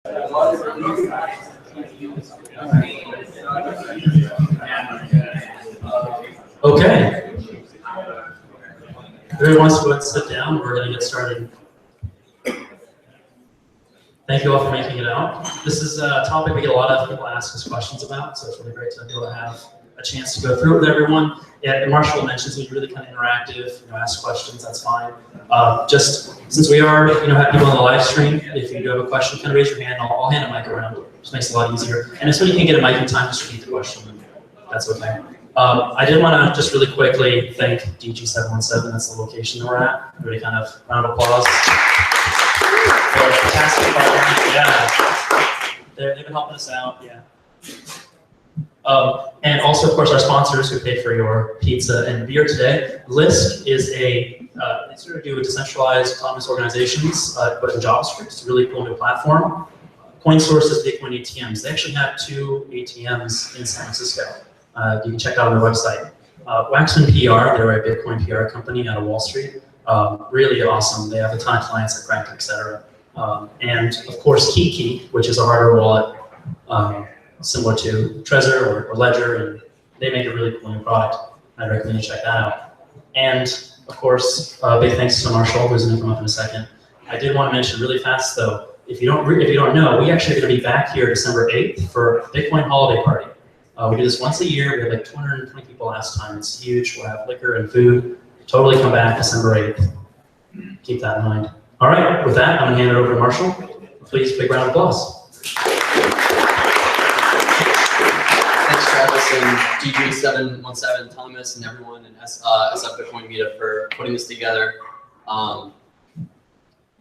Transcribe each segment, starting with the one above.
Okay. Everyone wants to go and sit down. We're going to get started. Thank you all for making it out. This is a topic we get a lot of people ask us questions about, so it's really great to be able to have a chance to go through it with everyone. Yeah, and Marshall mentions we really kind of interactive, ask questions, that's fine. Just since we are, have people on the live stream, if you do have a question, kind of raise your hand, I'll hand a mic around. Just makes it a lot easier. And if somebody can get a mic in time, just repeat the question. That's okay. I did want to just really quickly thank DG717, that's the location that we're at. Really kind of round of applause. They're a fantastic partner. Yeah. They've been helping us out, yeah. And also, of course, our sponsors who paid for your pizza and beer today. LISC is they sort of do with decentralized autonomous organizations, but in JavaScript. It's a really cool new platform. CoinSource is Bitcoin ATMs. They actually have 2 ATMs in San Francisco. You can check out on their website. Waxman PR, they're a Bitcoin PR company out of Wall Street. Really awesome. They have a ton of clients at Cracked, etc. And of course, Kiki, which is a hardware wallet similar to Trezor or Ledger, and they make a really cool new product. I'd recommend you check that out. And of course, big thanks to Marshall, who's going to come up in a second. I did want to mention really fast though, if you don't know, we actually are going to be back here December 8th for a Bitcoin holiday party. We do this once a year. We had like 220 people last time. It's huge. We'll have liquor and food. Totally come back December 8th. Keep that in mind. All right, with that, I'm going to hand it over to Marshall. Please, big round of applause. Thanks, Travis and DG717, Thomas, and everyone in SF Bitcoin Meetup for putting this together. A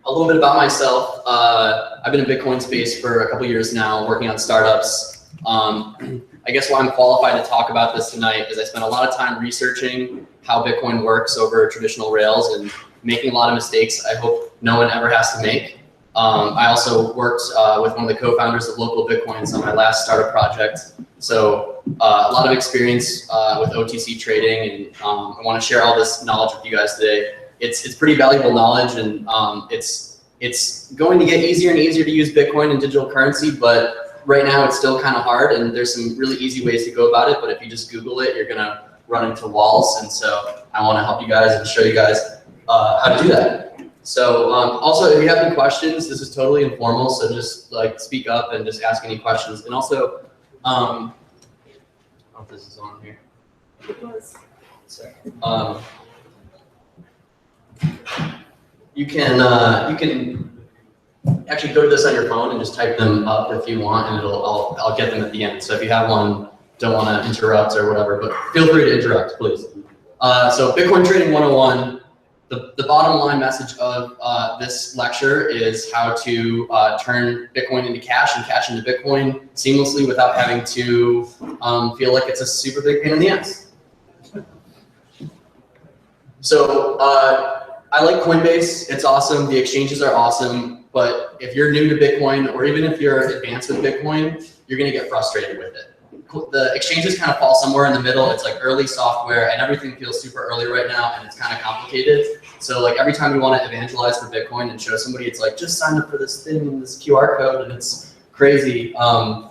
little bit about myself. I've been in Bitcoin space for a couple years now, working on startups. I guess why I'm qualified to talk about this tonight is I spent a lot of time researching how Bitcoin works over traditional rails and making a lot of mistakes I hope no one ever has to make. I also worked with one of the co-founders of Local Bitcoins on my last startup project. So a lot of experience with OTC trading, and I want to share all this knowledge with you guys today. It's pretty valuable knowledge, and it's going to get easier and easier to use Bitcoin and digital currency, but right now it's still kind of hard, and there's some really easy ways to go about it, but if you just Google it, you're gonna run into walls, and so I want to help you guys and show you guys how to do that. So also, if you have any questions, this is totally informal, so just like speak up and just ask any questions. And also, I don't know if this is on here. It was. Sorry. You can actually go to this on your phone and just type them up if you want, and I'll get them at the end. So if you have one, don't want to interrupt or whatever, but feel free to interrupt, please. So Bitcoin Trading 101, the bottom line message of this lecture is how to turn Bitcoin into cash and cash into Bitcoin seamlessly without having to feel like it's a super big pain in the ass. So I like Coinbase. It's awesome. The exchanges are awesome. But if you're new to Bitcoin, or even if you're advanced with Bitcoin, you're going to get frustrated with it. The exchanges kind of fall somewhere in the middle. It's like early software, and everything feels super early right now, and it's kind of complicated. So like every time you want to evangelize for Bitcoin and show somebody, it's like, just sign up for this thing and this QR code, and it's crazy. When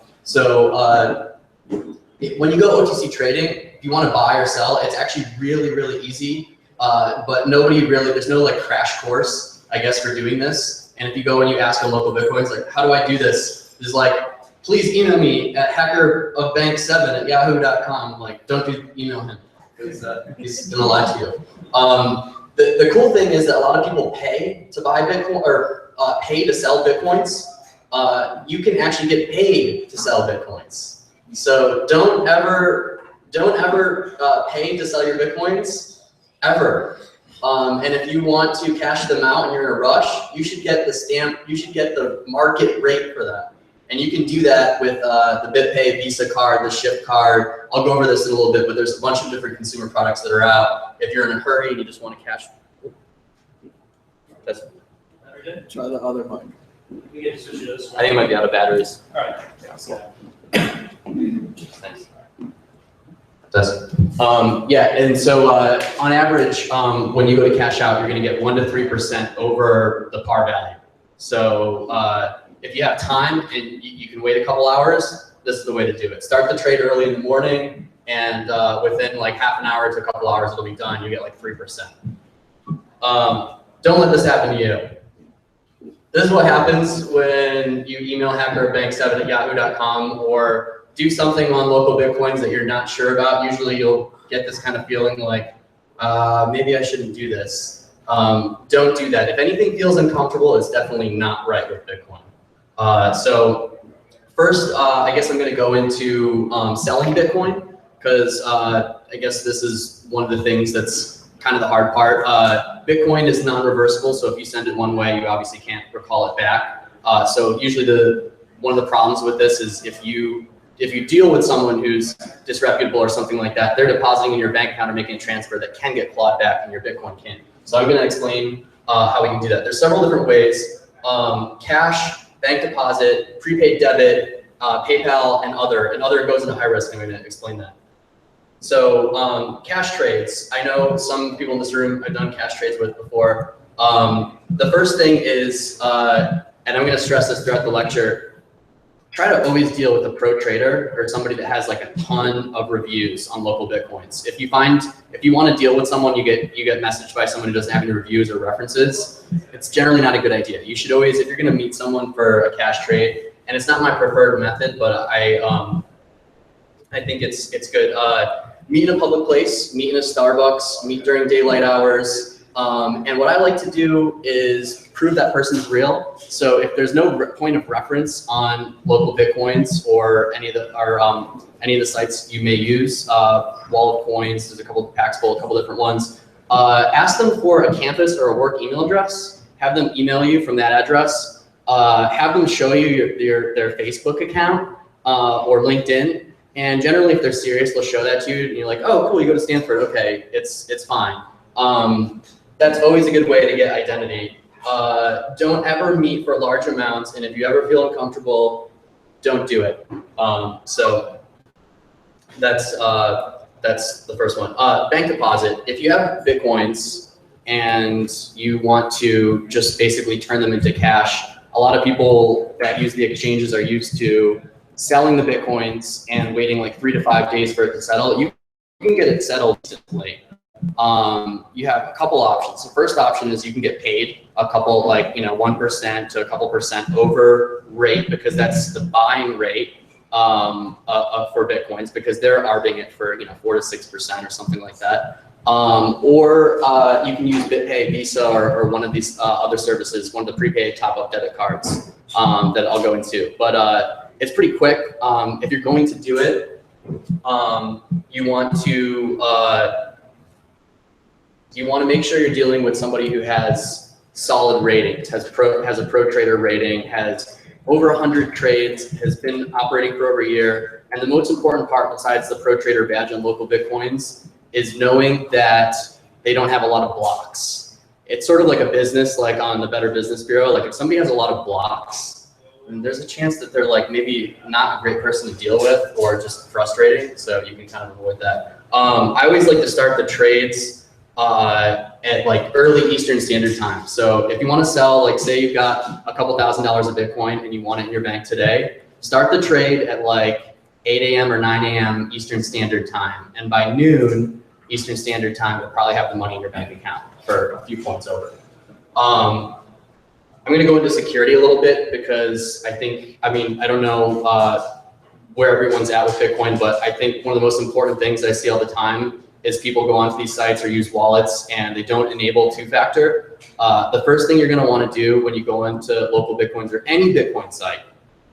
you go OTC trading, if you want to buy or sell, it's actually really, really easy. But there's no like crash course, I guess, for doing this. And if you go and you ask a local Bitcoins, like, how do I do this? It's like, please email me at hackerofbank7@yahoo.com. Like, don't email him, because he's gonna lie to you. The cool thing is that a lot of people pay to buy Bitcoin, or pay to sell Bitcoins. You can actually get paid to sell Bitcoins. So don't ever pay to sell your Bitcoins, ever. And if you want to cash them out and you're in a rush, you should get the market rate for that. And you can do that with the BitPay Visa card, the Shift card. I'll go over this in a little bit, but there's a bunch of different consumer products that are out. If you're in a hurry and you just want to cash. Try the other mic. I think it might be out of batteries. All right. Yeah, so. Thanks. Yeah, and so on average, when you go to cash out, you're going to get 1 to 3% over the par value. So if you have time and you can wait a couple hours, this is the way to do it. Start the trade early in the morning, and within like half an hour to a couple hours, it'll be done. You get like 3%. Don't let this happen to you. This is what happens when you email hackerbank7@yahoo.com or do something on local Bitcoins that you're not sure about. Usually you'll get this kind of feeling like, maybe I shouldn't do this. Don't do that. If anything feels uncomfortable, it's definitely not right with Bitcoin. So first, I guess I'm going to go into selling Bitcoin, because I guess this is one of the things that's kind of the hard part. Bitcoin is non-reversible, so if you send it one way, you obviously can't recall it back. So usually one of the problems with this is if you deal with someone who's disreputable or something like that, they're depositing in your bank account or making a transfer that can get clawed back and your Bitcoin can't. So I'm going to explain how we can do that. There's several different ways: cash, bank deposit, prepaid debit, PayPal, and other. And other goes into high risk. I'm going to explain that. So cash trades. I know some people in this room I've done cash trades with before. The first thing is, and I'm going to stress this throughout the lecture, try to always deal with a pro trader or somebody that has like a ton of reviews on local Bitcoins. If you want to deal with someone, you get messaged by someone who doesn't have any reviews or references, it's generally not a good idea. You should always, if you're going to meet someone for a cash trade, and it's not my preferred method, but I think it's good. Meet in a public place, meet in a Starbucks, meet during daylight hours. And what I like to do is prove that person's real. So if there's no point of reference on local Bitcoins or any of the sites you may use, Wall of Coins, there's a couple of Paxful, a couple different ones. Ask them for a campus or a work email address. Have them email you from that address. Have them show you their Facebook account or LinkedIn. And generally, if they're serious, they'll show that to you, and you're like, "Oh, cool, you go to Stanford. Okay, it's fine." That's always a good way to get identity. Don't ever meet for large amounts, and if you ever feel uncomfortable, don't do it. So that's the first one. Bank deposit. If you have Bitcoins and you want to just basically turn them into cash, a lot of people that use the exchanges are used to selling the Bitcoins and waiting like 3 to 5 days for it to settle. You can get it settled instantly. You have a couple options. The first option is you can get paid a couple, 1% to a couple percent over rate, because that's the buying rate for Bitcoins, because they're arbing it for 4 to 6% or something like that. Or you can use BitPay, Visa, or one of these other services, one of the prepaid top-up debit cards that I'll go into. But it's pretty quick. If you're going to do it, you want to make sure you're dealing with somebody who has solid ratings, has a pro trader rating, has over 100 trades, has been operating for over a year. And the most important part, besides the pro trader badge on local Bitcoins, is knowing that they don't have a lot of blocks. It's sort of like a business, like on the Better Business Bureau. Like if somebody has a lot of blocks, then there's a chance that they're like maybe not a great person to deal with, or just frustrating. So you can kind of avoid that. I always like to start the trades at like early Eastern Standard Time. So if you want to sell, like say you've got a couple $1,000s of Bitcoin and you want it in your bank today, start the trade at like 8 a.m. or 9 a.m. Eastern Standard Time. And by noon Eastern Standard Time, you'll probably have the money in your bank account for a few points over. I'm going to go into security a little bit, because I don't know where everyone's at with Bitcoin, but I think one of the most important things I see all the time is people go onto these sites or use wallets and they don't enable two-factor. The first thing you're going to want to do when you go into local Bitcoins or any Bitcoin site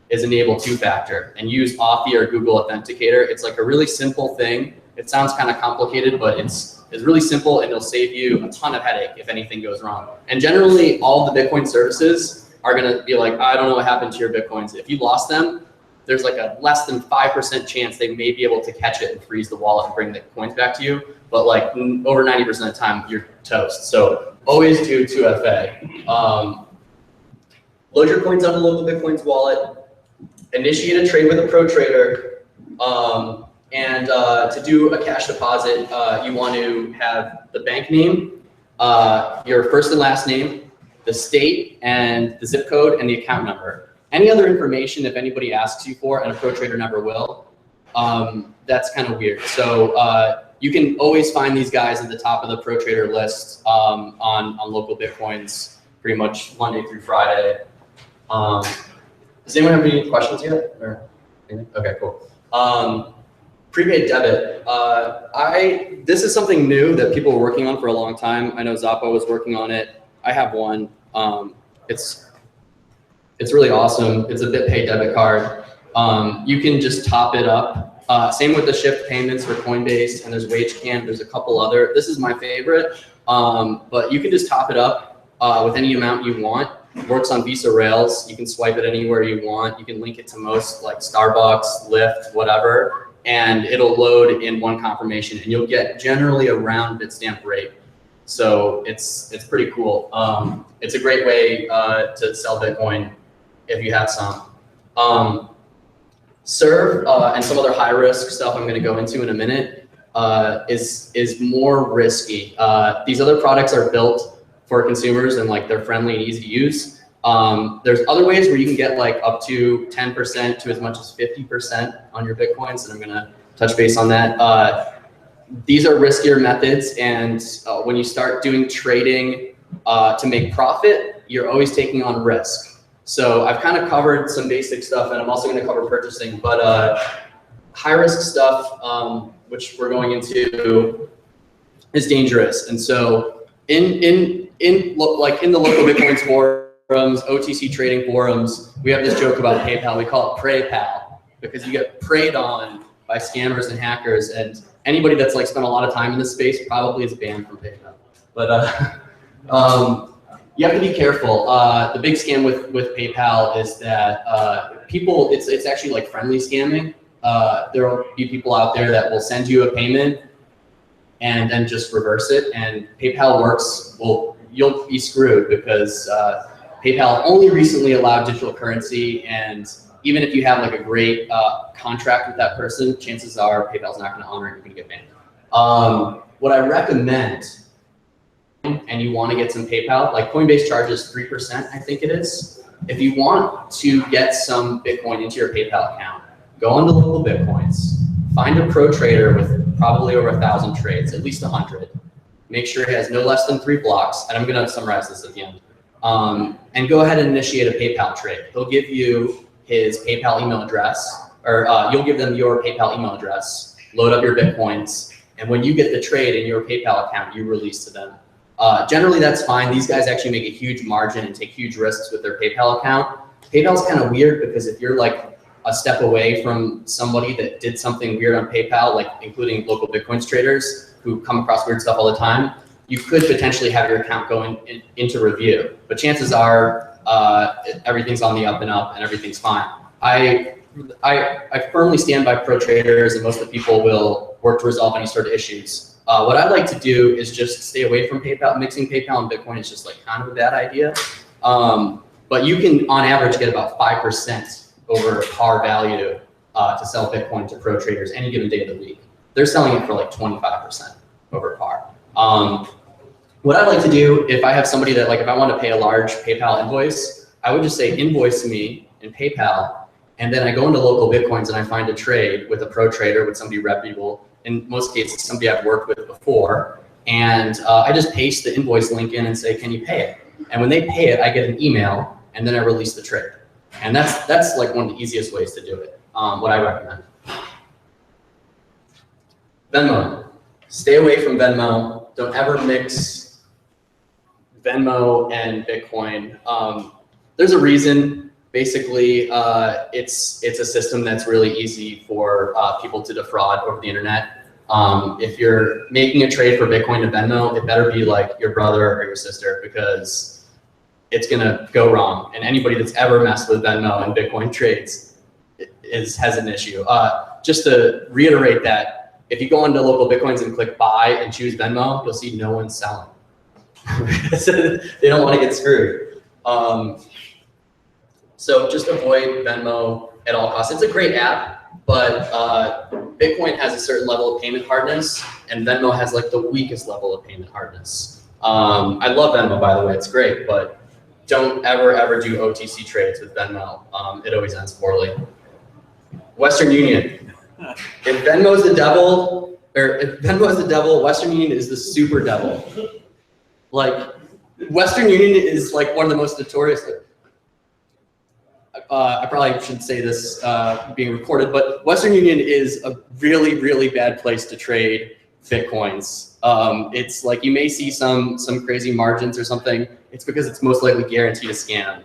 is enable two-factor and use Authy or Google Authenticator. It's like a really simple thing. It sounds kind of complicated, but it's really simple, and it'll save you a ton of headache if anything goes wrong. And generally, all the Bitcoin services are going to be like, I don't know what happened to your Bitcoins. If you lost them, there's like a less than 5% chance they may be able to catch it and freeze the wallet and bring the coins back to you. But like over 90% of the time, you're toast. So always do 2FA. Load your coins on a local Bitcoins wallet. Initiate a trade with a pro trader. And to do a cash deposit, you want to have the bank name, your first and last name, the state and the zip code, and the account number. Any other information, if anybody asks you for, and a pro trader never will, that's kind of weird. So you can always find these guys at the top of the pro trader list on local Bitcoins, pretty much Monday through Friday. Does anyone have any questions yet? Or anything? Okay, cool. Prepaid debit. This is something new that people were working on for a long time. I know Zappa was working on it. I have one. It's really awesome. It's a BitPay debit card. You can just top it up. Same with the Shift payments for Coinbase, and there's WageCamp. There's a couple other. This is my favorite, but you can just top it up with any amount you want. It works on Visa Rails. You can swipe it anywhere you want. You can link it to most like Starbucks, Lyft, whatever, and it'll load in one confirmation, and you'll get generally a round Bitstamp rate. So it's pretty cool. It's a great way to sell Bitcoin if you have some. Serve and some other high risk stuff I'm going to go into in a minute is more risky. These other products are built for consumers and like they're friendly and easy to use. There's other ways where you can get like up to 10% to as much as 50% on your Bitcoins, and I'm going to touch base on that. These are riskier methods, and when you start doing trading to make profit, you're always taking on risk. So I've kind of covered some basic stuff, and I'm also going to cover purchasing, but high risk stuff, which we're going into, is dangerous. And so in the local Bitcoin forums, OTC trading forums, we have this joke about PayPal. We call it PreyPal because you get preyed on by scammers and hackers, and anybody that's like spent a lot of time in this space probably is banned from PayPal. But you have to be careful. The big scam with PayPal is that people, it's actually like friendly scamming. There will be people out there that will send you a payment and then just reverse it. And PayPal works, well, you'll be screwed because PayPal only recently allowed digital currency, and even if you have like a great contract with that person, chances are PayPal's not going to honor it. You're going to get banned. What I recommend, and you want to get some PayPal, like Coinbase charges 3%, I think it is. If you want to get some Bitcoin into your PayPal account, go onto local Bitcoins, find a pro trader with probably over 1,000 trades, at least 100. Make sure he has no less than 3 blocks, and I'm going to summarize this at the end. And go ahead and initiate a PayPal trade. He'll give you his PayPal email address, or you'll give them your PayPal email address, load up your Bitcoins, and when you get the trade in your PayPal account, you release to them. Generally, that's fine. These guys actually make a huge margin and take huge risks with their PayPal account. PayPal's kind of weird because if you're like a step away from somebody that did something weird on PayPal, like including local Bitcoins traders who come across weird stuff all the time, you could potentially have your account going into review. But chances are everything's on the up and up and everything's fine. I firmly stand by pro traders, and most of the people will work to resolve any sort of issues. What I like to do is just stay away from PayPal. Mixing PayPal and Bitcoin is just like kind of a bad idea. But you can, on average, get about 5% over par value to sell Bitcoin to pro traders any given day of the week. They're selling it for like 25% over par. What I like to do, if I have somebody that, like, if I want to pay a large PayPal invoice, I would just say invoice me in PayPal, and then I go into local Bitcoins and I find a trade with a pro trader, with somebody reputable. In most cases, somebody I've worked with before, and I just paste the invoice link in and say, can you pay it? And when they pay it, I get an email, and then I release the trade. And that's like one of the easiest ways to do it, what I recommend. Venmo. Stay away from Venmo. Don't ever mix Venmo and Bitcoin. There's a reason. Basically, it's a system that's really easy for people to defraud over the internet. If you're making a trade for Bitcoin to Venmo, it better be like your brother or your sister, because it's gonna go wrong. And anybody that's ever messed with Venmo and Bitcoin trades has an issue. Just to reiterate that, if you go into local Bitcoins and click buy and choose Venmo, you'll see no one's selling. They don't want to get screwed. So just avoid Venmo at all costs. It's a great app, but Bitcoin has a certain level of payment hardness, and Venmo has like the weakest level of payment hardness. I love Venmo, by the way, it's great, but don't ever do OTC trades with Venmo. It always ends poorly. Western Union. If Venmo is the devil, Western Union is the super devil. Like, Western Union is like one of the most notorious. I probably shouldn't say this being recorded, but Western Union is a really bad place to trade Bitcoins. It's like you may see some crazy margins or something. It's because it's most likely guaranteed a scam.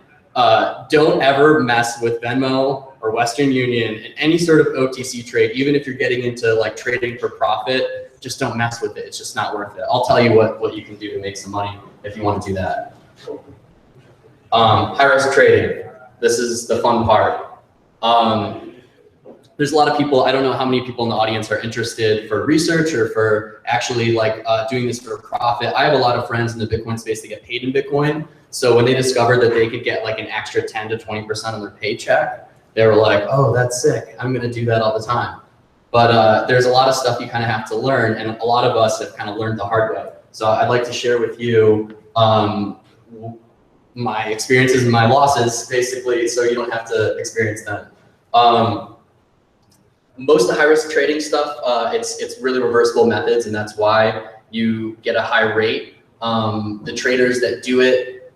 Don't ever mess with Venmo or Western Union in any sort of OTC trade, even if you're getting into like trading for profit. Just don't mess with it. It's just not worth it. I'll tell you what you can do to make some money if you want to do that. High risk trading. This is the fun part. There's a lot of people, I don't know how many people in the audience are interested for research or for actually like doing this for profit. I have a lot of friends in the Bitcoin space that get paid in Bitcoin. So when they discovered that they could get like an extra 10 to 20% on their paycheck, they were like, oh, that's sick. I'm gonna do that all the time. But there's a lot of stuff you kind of have to learn, and a lot of us have kind of learned the hard way. So I'd like to share with you my experiences and my losses, basically, so you don't have to experience them. Most of the high-risk trading stuff, it's really reversible methods, and that's why you get a high rate. The traders that do it,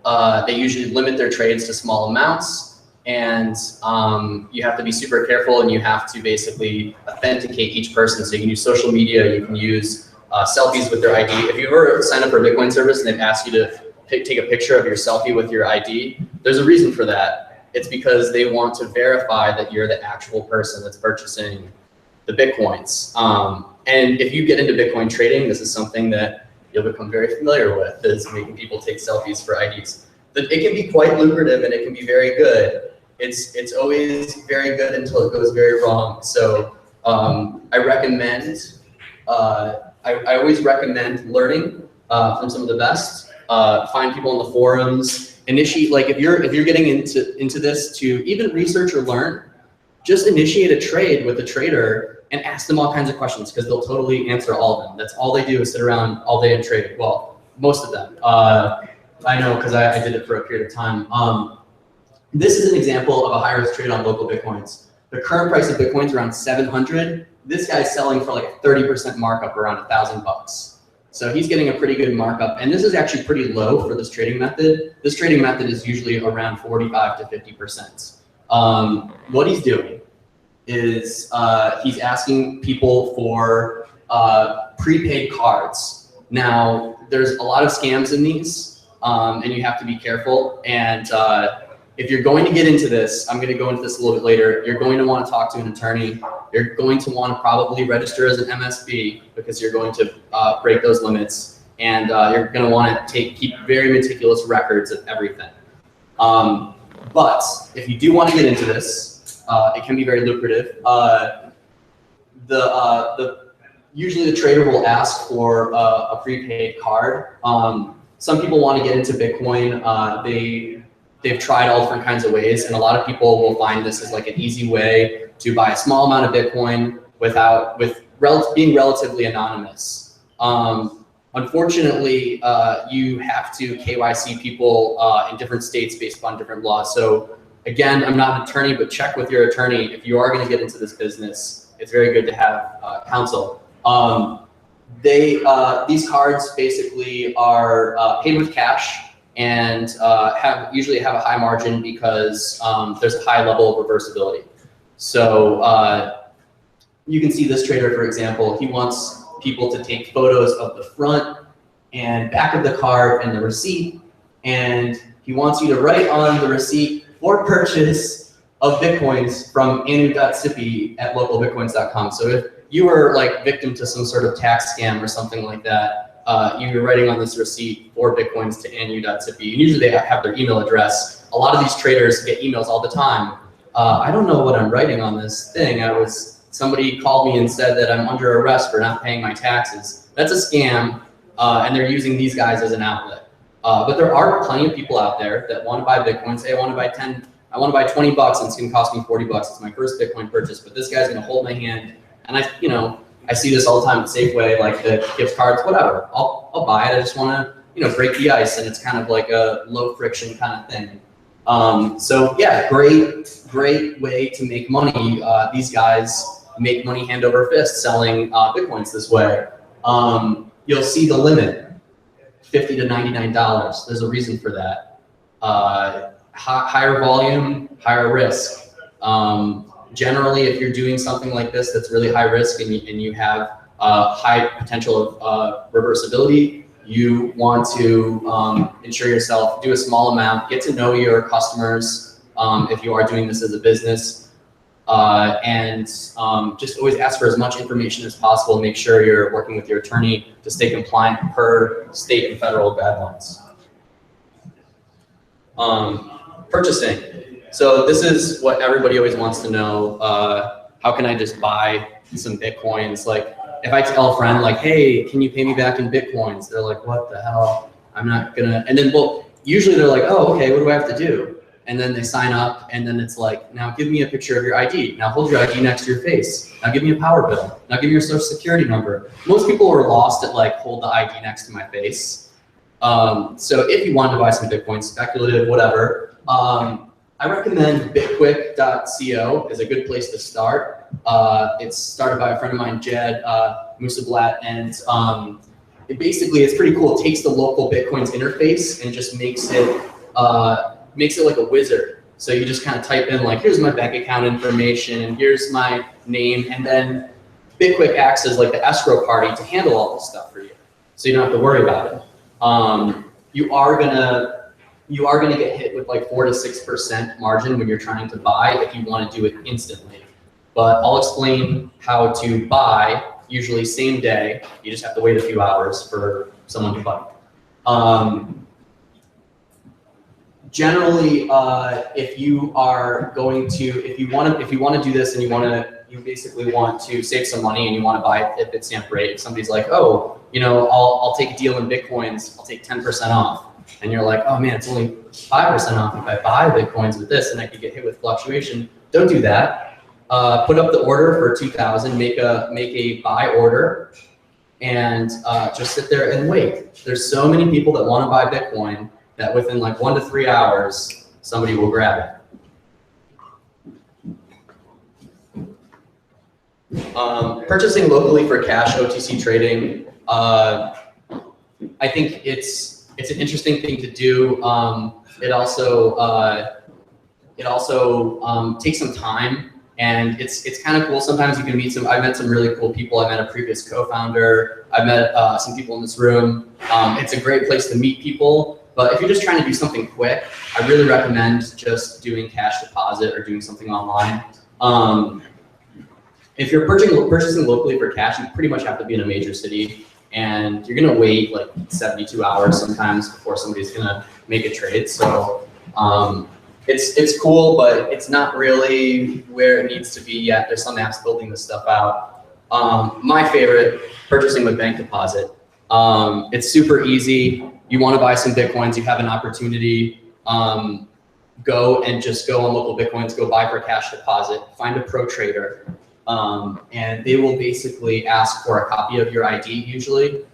they usually limit their trades to small amounts, and you have to be super careful, and you have to basically authenticate each person. So you can use social media, you can use selfies with their ID. If you ever sign up for a Bitcoin service and they've asked you to take a picture of your selfie with your ID, there's a reason for that. It's because they want to verify that you're the actual person that's purchasing the Bitcoins. And if you get into Bitcoin trading, this is something that you'll become very familiar with, is making people take selfies for IDs. It can be quite lucrative and it can be very good. It's always very good until it goes very wrong. So I recommend, I always recommend learning from some of the best. Find people in the forums. Initiate, like if you're getting into this to even research or learn, just initiate a trade with a trader and ask them all kinds of questions, because they'll totally answer all of them. That's all they do, is sit around all day and trade. Well, most of them. I know, because I did it for a period of time. This is an example of a high risk trade on local Bitcoins. The current price of Bitcoin's around 700. This guy's selling for like a 30% markup, around $1,000. So he's getting a pretty good markup, and this is actually pretty low for this trading method. This trading method is usually around 45 to 50%. What he's doing is he's asking people for prepaid cards. Now, there's a lot of scams in these, and you have to be careful. And if you're going to get into this, I'm going to go into this a little bit later, you're going to want to talk to an attorney. You're going to want to probably register as an MSB, because you're going to break those limits, and you're going to want to keep very meticulous records of everything. But if you do want to get into this, it can be very lucrative. Usually the trader will ask for a prepaid card. Some people want to get into Bitcoin. They've tried all different kinds of ways, and a lot of people will find this as like an easy way to buy a small amount of Bitcoin being relatively anonymous. Unfortunately, you have to KYC people in different states based upon different laws. So again, I'm not an attorney, but check with your attorney. If you are going to get into this business, it's very good to have counsel. These cards basically are paid with cash, and usually have a high margin because there's a high level of reversibility. So you can see this trader, for example, he wants people to take photos of the front and back of the card and the receipt, and he wants you to write on the receipt for purchase of Bitcoins from anu.sippy at localbitcoins.com. So if you were like victim to some sort of tax scam or something like that, you're writing on this receipt for Bitcoins to anu.sippy. And usually they have their email address. A lot of these traders get emails all the time. I don't know what I'm writing on this thing. Somebody called me and said that I'm under arrest for not paying my taxes. That's a scam, and they're using these guys as an outlet. But there are plenty of people out there that want to buy Bitcoin, say I want to buy 20 bucks and it's going to cost me 40 bucks. It's my first Bitcoin purchase, but this guy's going to hold my hand. And I see this all the time at Safeway, like the gift cards, whatever. I'll buy it. I just want to break the ice, and it's kind of like a low friction kind of thing. So yeah, great way to make money. These guys make money hand over fist selling Bitcoins this way. You'll see the limit, $50 to $99. There's a reason for that. Higher volume, higher risk. Generally, if you're doing something like this that's really high risk and you have high potential of reversibility, you want to insure yourself, do a small amount, get to know your customers if you are doing this as a business, and just always ask for as much information as possible. Make sure you're working with your attorney to stay compliant per state and federal guidelines. Purchasing. So this is what everybody always wants to know. How can I just buy some Bitcoins? Like, if I tell a friend, like, hey, can you pay me back in Bitcoins? They're like, what the hell? I'm not gonna, and then, well, usually they're like, oh, okay, what do I have to do? And then they sign up, and then it's like, now give me a picture of your ID. Now hold your ID next to your face. Now give me a power bill. Now give me your social security number. Most people are lost at like, hold the ID next to my face. So if you want to buy some Bitcoin, speculative, whatever, I recommend bitquick.co is a good place to start. It's started by a friend of mine, Jed Musablat, and it's pretty cool. It takes the local Bitcoins interface and just makes it like a wizard. So you just kind of type in like, here's my bank account information, and here's my name, and then Bitquick acts as like the escrow party to handle all this stuff for you, so you don't have to worry about it. You are gonna get hit with like 4 to 6% margin when you're trying to buy if you want to do it instantly. But I'll explain how to buy, usually same day. You just have to wait a few hours for someone to buy. Generally, if you want to do this and you basically want to save some money and you want to buy it at Bitstamp rate, if somebody's like, oh, I'll take a deal in Bitcoins, I'll take 10% off. And you're like, oh man, it's only 5% off if I buy Bitcoins with this and I could get hit with fluctuation. Don't do that. Put up the order for 2,000, make a buy order, and just sit there and wait. There's so many people that want to buy Bitcoin that within like 1 to 3 hours, somebody will grab it. Purchasing locally for cash OTC trading, I think it's an interesting thing to do. It also takes some time, and it's kind of cool. Sometimes you can meet I met some really cool people. I met a previous co-founder. I met some people in this room. It's a great place to meet people. But if you're just trying to do something quick, I really recommend just doing cash deposit or doing something online. If you're purchasing locally for cash, you pretty much have to be in a major city, and you're gonna wait like 72 hours sometimes before somebody's gonna make a trade. So it's cool, but it's not really where it needs to be yet. There's some apps building this stuff out. My favorite, purchasing with bank deposit. It's super easy. You want to buy some Bitcoins, you have an opportunity, go on local Bitcoins, go buy for cash deposit, find a pro trader, and they will basically ask for a copy of your ID usually.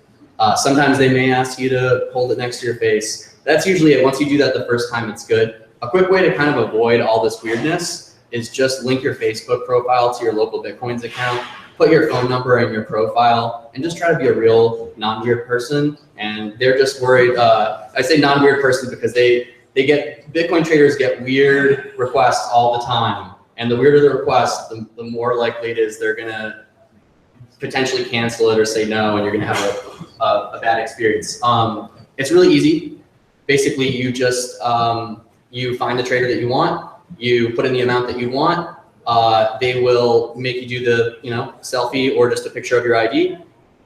Sometimes they may ask you to hold it next to your face. That's usually it. Once you do that the first time, it's good. A quick way to kind of avoid all this weirdness is just link your Facebook profile to your local Bitcoins account, put your phone number in your profile, and just try to be a real non-weird person. And they're just worried. I say non-weird person because Bitcoin traders get weird requests all the time. And the weirder the request, the more likely it is they're gonna potentially cancel it or say no, and you're gonna have a bad experience. It's really easy. Basically, you just you find the trader that you want, you put in the amount that you want. They will make you do the selfie or just a picture of your ID,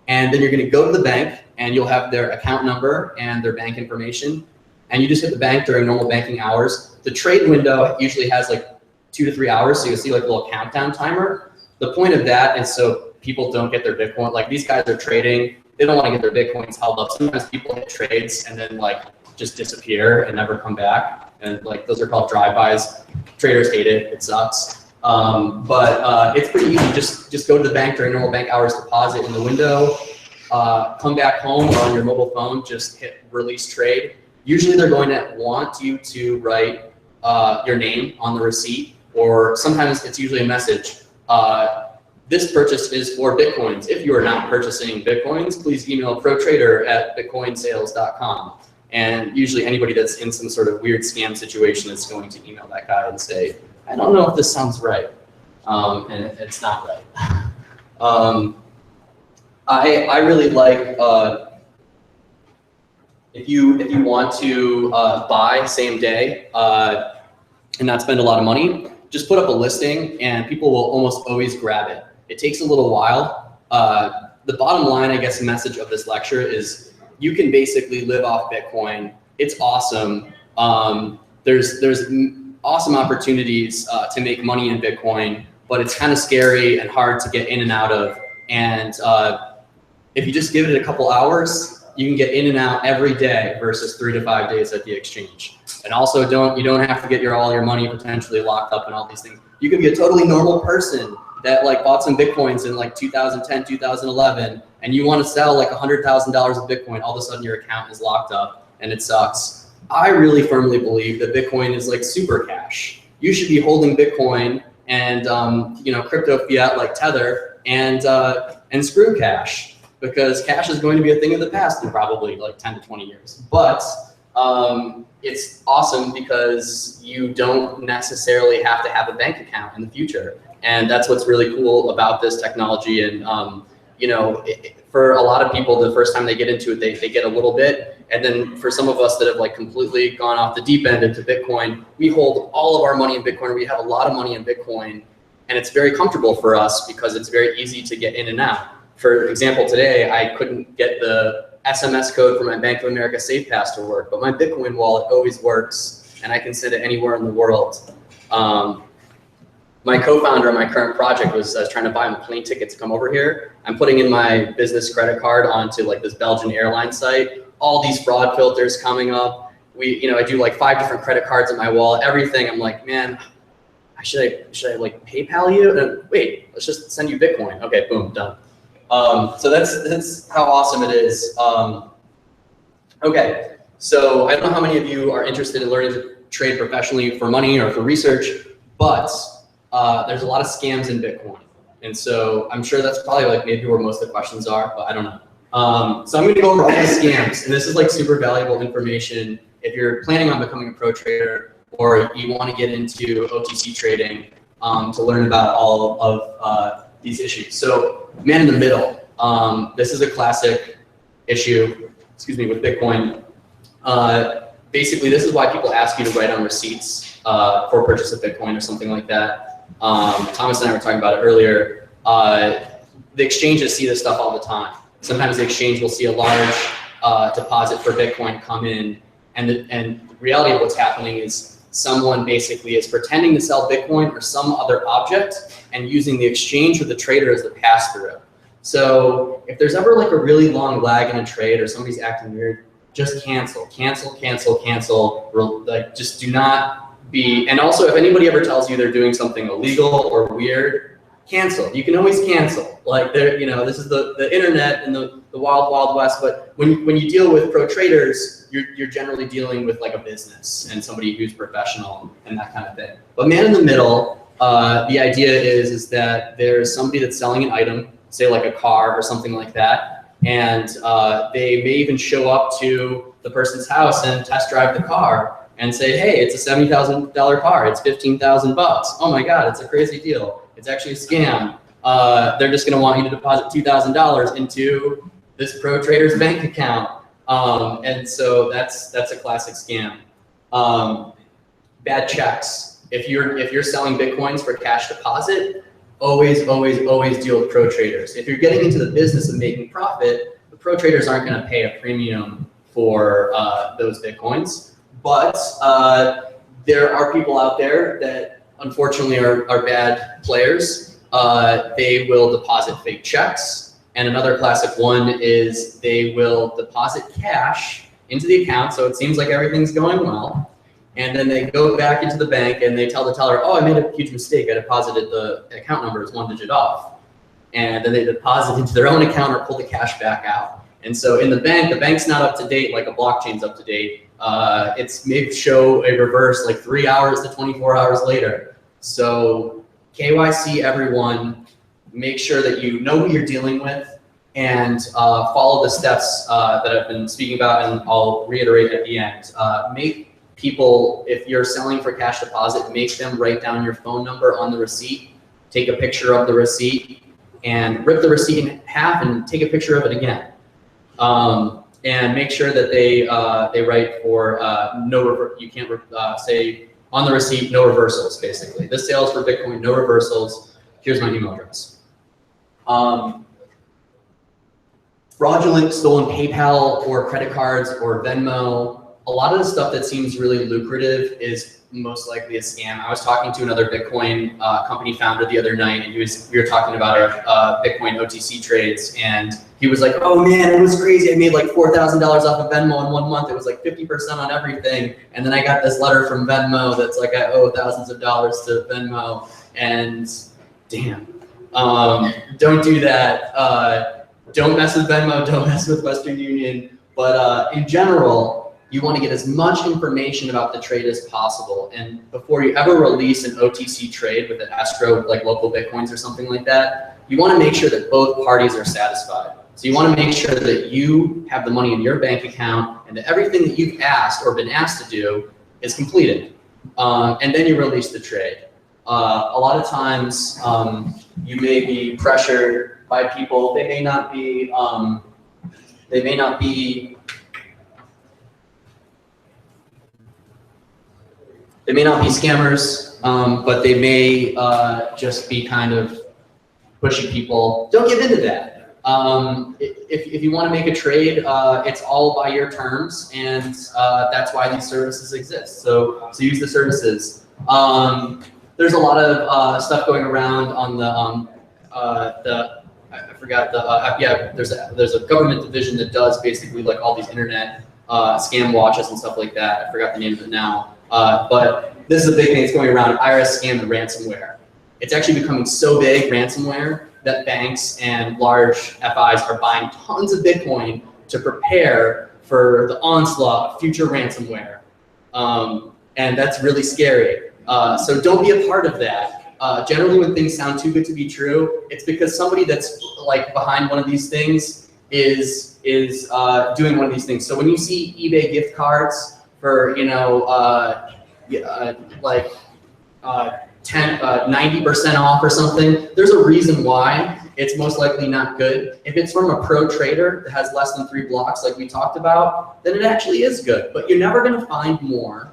and then you're going to go to the bank, and you'll have their account number and their bank information, and you just hit the bank during normal banking hours. The trade window usually has like 2 to 3 hours, so you'll see like a little countdown timer. The point of that is so people don't get their Bitcoin. Like, these guys are trading, they don't want to get their Bitcoins held up. Sometimes people hit trades and then like just disappear and never come back, and like those are called drive-bys. Traders hate it. It sucks. But it's pretty easy. Just go to the bank during normal bank hours, deposit in the window, come back home or on your mobile phone, just hit release trade. Usually they're going to want you to write your name on the receipt, or sometimes it's usually a message. This purchase is for Bitcoins. If you are not purchasing Bitcoins, please email protrader@bitcoinsales.com. And usually anybody that's in some sort of weird scam situation is going to email that guy and say, I don't know if this sounds right. And it's not right. I really like, if you want to buy same day and not spend a lot of money, just put up a listing and people will almost always grab it. It takes a little while. The bottom line, I guess, message of this lecture is you can basically live off Bitcoin. It's awesome. There's awesome opportunities to make money in Bitcoin, but it's kind of scary and hard to get in and out of. And if you just give it a couple hours, you can get in and out every day versus 3 to 5 days at the exchange. And also you don't have to get all your money potentially locked up and all these things. You could be a totally normal person that like bought some Bitcoins in like 2010, 2011, and you want to sell like $100,000 of Bitcoin, all of a sudden your account is locked up and it sucks. I really firmly believe that Bitcoin is like super cash. You should be holding Bitcoin and crypto fiat like Tether and screw cash, because cash is going to be a thing of the past in probably like 10 to 20 years. But it's awesome because you don't necessarily have to have a bank account in the future. And that's what's really cool about this technology. And, for a lot of people, the first time they get into it, they get a little bit. And then for some of us that have like completely gone off the deep end into Bitcoin, we hold all of our money in Bitcoin. We have a lot of money in Bitcoin, and it's very comfortable for us because it's very easy to get in and out. For example, today, I couldn't get the SMS code for my Bank of America SafePass to work, but my Bitcoin wallet always works, and I can send it anywhere in the world. My co-founder on my current project was trying to buy him a plane ticket to come over here. I'm putting in my business credit card onto like this Belgian airline site. All these fraud filters coming up. I do like 5 different credit cards in my wallet, everything. I'm like, man, should I like PayPal you? And wait, let's just send you Bitcoin. Okay, boom, done. So that's how awesome it is. Okay, so I don't know how many of you are interested in learning to trade professionally for money or for research, but there's a lot of scams in Bitcoin. And so I'm sure that's probably like maybe where most of the questions are, but I don't know. So I'm gonna go over all the scams, and this is like super valuable information if you're planning on becoming a pro trader or you wanna get into OTC trading to learn about all of these issues. So man in the middle, this is a classic issue, with Bitcoin. Basically, this is why people ask you to write on receipts for purchase of Bitcoin or something like that. Thomas and I were talking about it earlier. The exchanges see this stuff all the time. Sometimes the exchange will see a large deposit for Bitcoin come in, and the reality of what's happening is someone basically is pretending to sell Bitcoin or some other object and using the exchange or the trader as the pass-through. So if there's ever like a really long lag in a trade or somebody's acting weird, just cancel. Like, just do not be, and also if anybody ever tells you they're doing something illegal or weird, cancel. You can always cancel. Like this is the internet and the wild, wild west, but when you deal with pro traders, you're generally dealing with like a business and somebody who's professional and that kind of thing. But man in the middle, the idea is that there's somebody that's selling an item, say like a car or something like that, and they may even show up to the person's house and test drive the car and say, hey, it's a $70,000 car, it's $15,000 bucks. Oh my God, it's a crazy deal. It's actually a scam. They're just gonna want you to deposit $2,000 into this pro trader's bank account. And so that's a classic scam. Bad checks. If you're selling Bitcoins for cash deposit, always deal with pro traders. If you're getting into the business of making profit, the pro traders aren't gonna pay a premium for those Bitcoins. But there are people out there that unfortunately are bad players. They will deposit fake checks. And another classic one is they will deposit cash into the account, so it seems like everything's going well. And then they go back into the bank and they tell the teller, oh, I made a huge mistake. I deposited the account number is 1 digit off. and then they deposit into their own account or pull the cash back out. And so in the bank's not up to date like a blockchain's up to date. It's maybe show a reverse like 3 hours to 24 hours later. So KYC everyone, make sure that you know who you're dealing with, and follow the steps that I've been speaking about, and I'll reiterate at the end. Make people, if you're selling for cash deposit, make them write down your phone number on the receipt, take a picture of the receipt, and rip the receipt in half and take a picture of it again. And make sure that they write for you can't say on the receipt, no reversals, basically. This sale is for Bitcoin, no reversals. Here's my email address. Fraudulent, stolen PayPal or credit cards or Venmo. A lot of the stuff that seems really lucrative is most likely a scam. I was talking to another Bitcoin company founder the other night, and we were talking about our Bitcoin OTC trades, and he was like, "Oh man, it was crazy. I made like $4,000 off of Venmo in 1 month. It was like 50% on everything." And then I got this letter from Venmo that's like, I owe thousands of dollars to Venmo, and damn, don't do that. Don't mess with Venmo. Don't mess with Western Union. But in general, you want to get as much information about the trade as possible. And before you ever release an OTC trade with an escrow, like local Bitcoins or something like that, you want to make sure that both parties are satisfied. So you want to make sure that you have the money in your bank account and that everything that you've asked or been asked to do is completed. And then you release the trade. A lot of times you may be pressured by people. They may not be scammers, but they may just be kind of pushing people. Don't give into that. If you want to make a trade, it's all by your terms, and that's why these services exist. So use the services. There's a lot of stuff going around on I forgot there's a government division that does basically like all these internet scam watches and stuff like that. I forgot the name of it now. But this is a big thing that's going around, IRS scam and ransomware. It's actually becoming so big, ransomware, that banks and large FIs are buying tons of Bitcoin to prepare for the onslaught of future ransomware. And that's really scary. So don't be a part of that. Generally when things sound too good to be true, it's because somebody that's like behind one of these things is doing one of these things. So when you see eBay gift cards for, 90% off or something, there's a reason why. It's most likely not good. If it's from a pro trader that has less than 3 blocks like we talked about, then it actually is good. But you're never gonna find more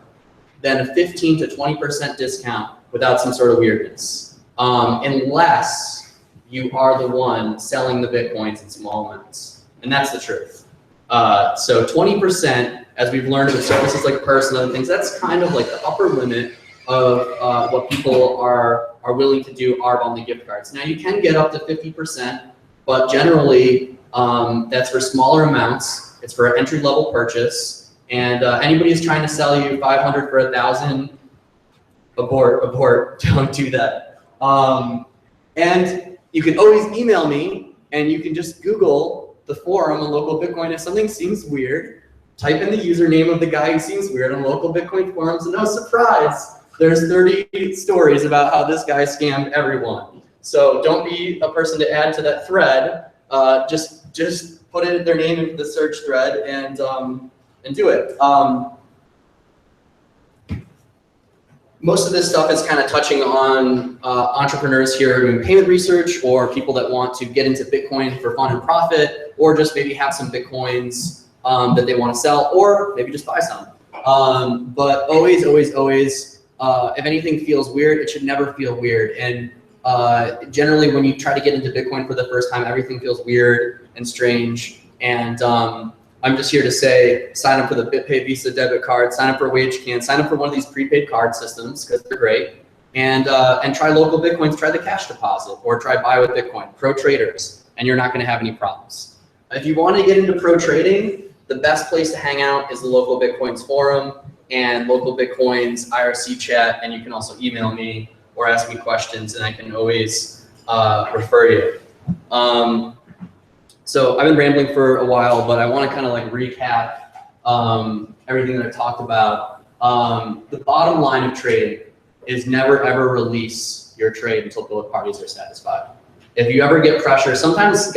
than a 15 to 20% discount without some sort of weirdness, unless you are the one selling the Bitcoins in small amounts. And that's the truth. So 20%, as we've learned with services like Purse and other things, that's kind of like the upper limit of what people are willing to do ARB on the gift cards. Now you can get up to 50%, but generally that's for smaller amounts. It's for an entry-level purchase, and anybody who's trying to sell you 500 for 1,000, abort, don't do that. And you can always email me, and you can just Google the forum on local Bitcoin. If something seems weird, type in the username of the guy who seems weird on local Bitcoin forums, and no surprise, there's 30 stories about how this guy scammed everyone. So don't be a person to add to that thread. Just put in their name into the search thread and do it. Most of this stuff is kind of touching on entrepreneurs here doing payment research, or people that want to get into Bitcoin for fun and profit, or just maybe have some Bitcoins that they want to sell, or maybe just buy some. But always, if anything feels weird, it should never feel weird. And generally, when you try to get into Bitcoin for the first time, everything feels weird and strange. And I'm just here to say, sign up for the BitPay Visa debit card, sign up for WageCan, sign up for one of these prepaid card systems because they're great, and try local Bitcoins, try the cash deposit, or try buy with Bitcoin, pro traders, and you're not going to have any problems. If you want to get into pro trading, the best place to hang out is the local Bitcoins forum and local Bitcoins IRC chat, and you can also email me or ask me questions, and I can always refer you. So I've been rambling for a while, but I want to kind of like recap everything that I've talked about. The bottom line of trading is never ever release your trade until both parties are satisfied. If you ever get pressure, sometimes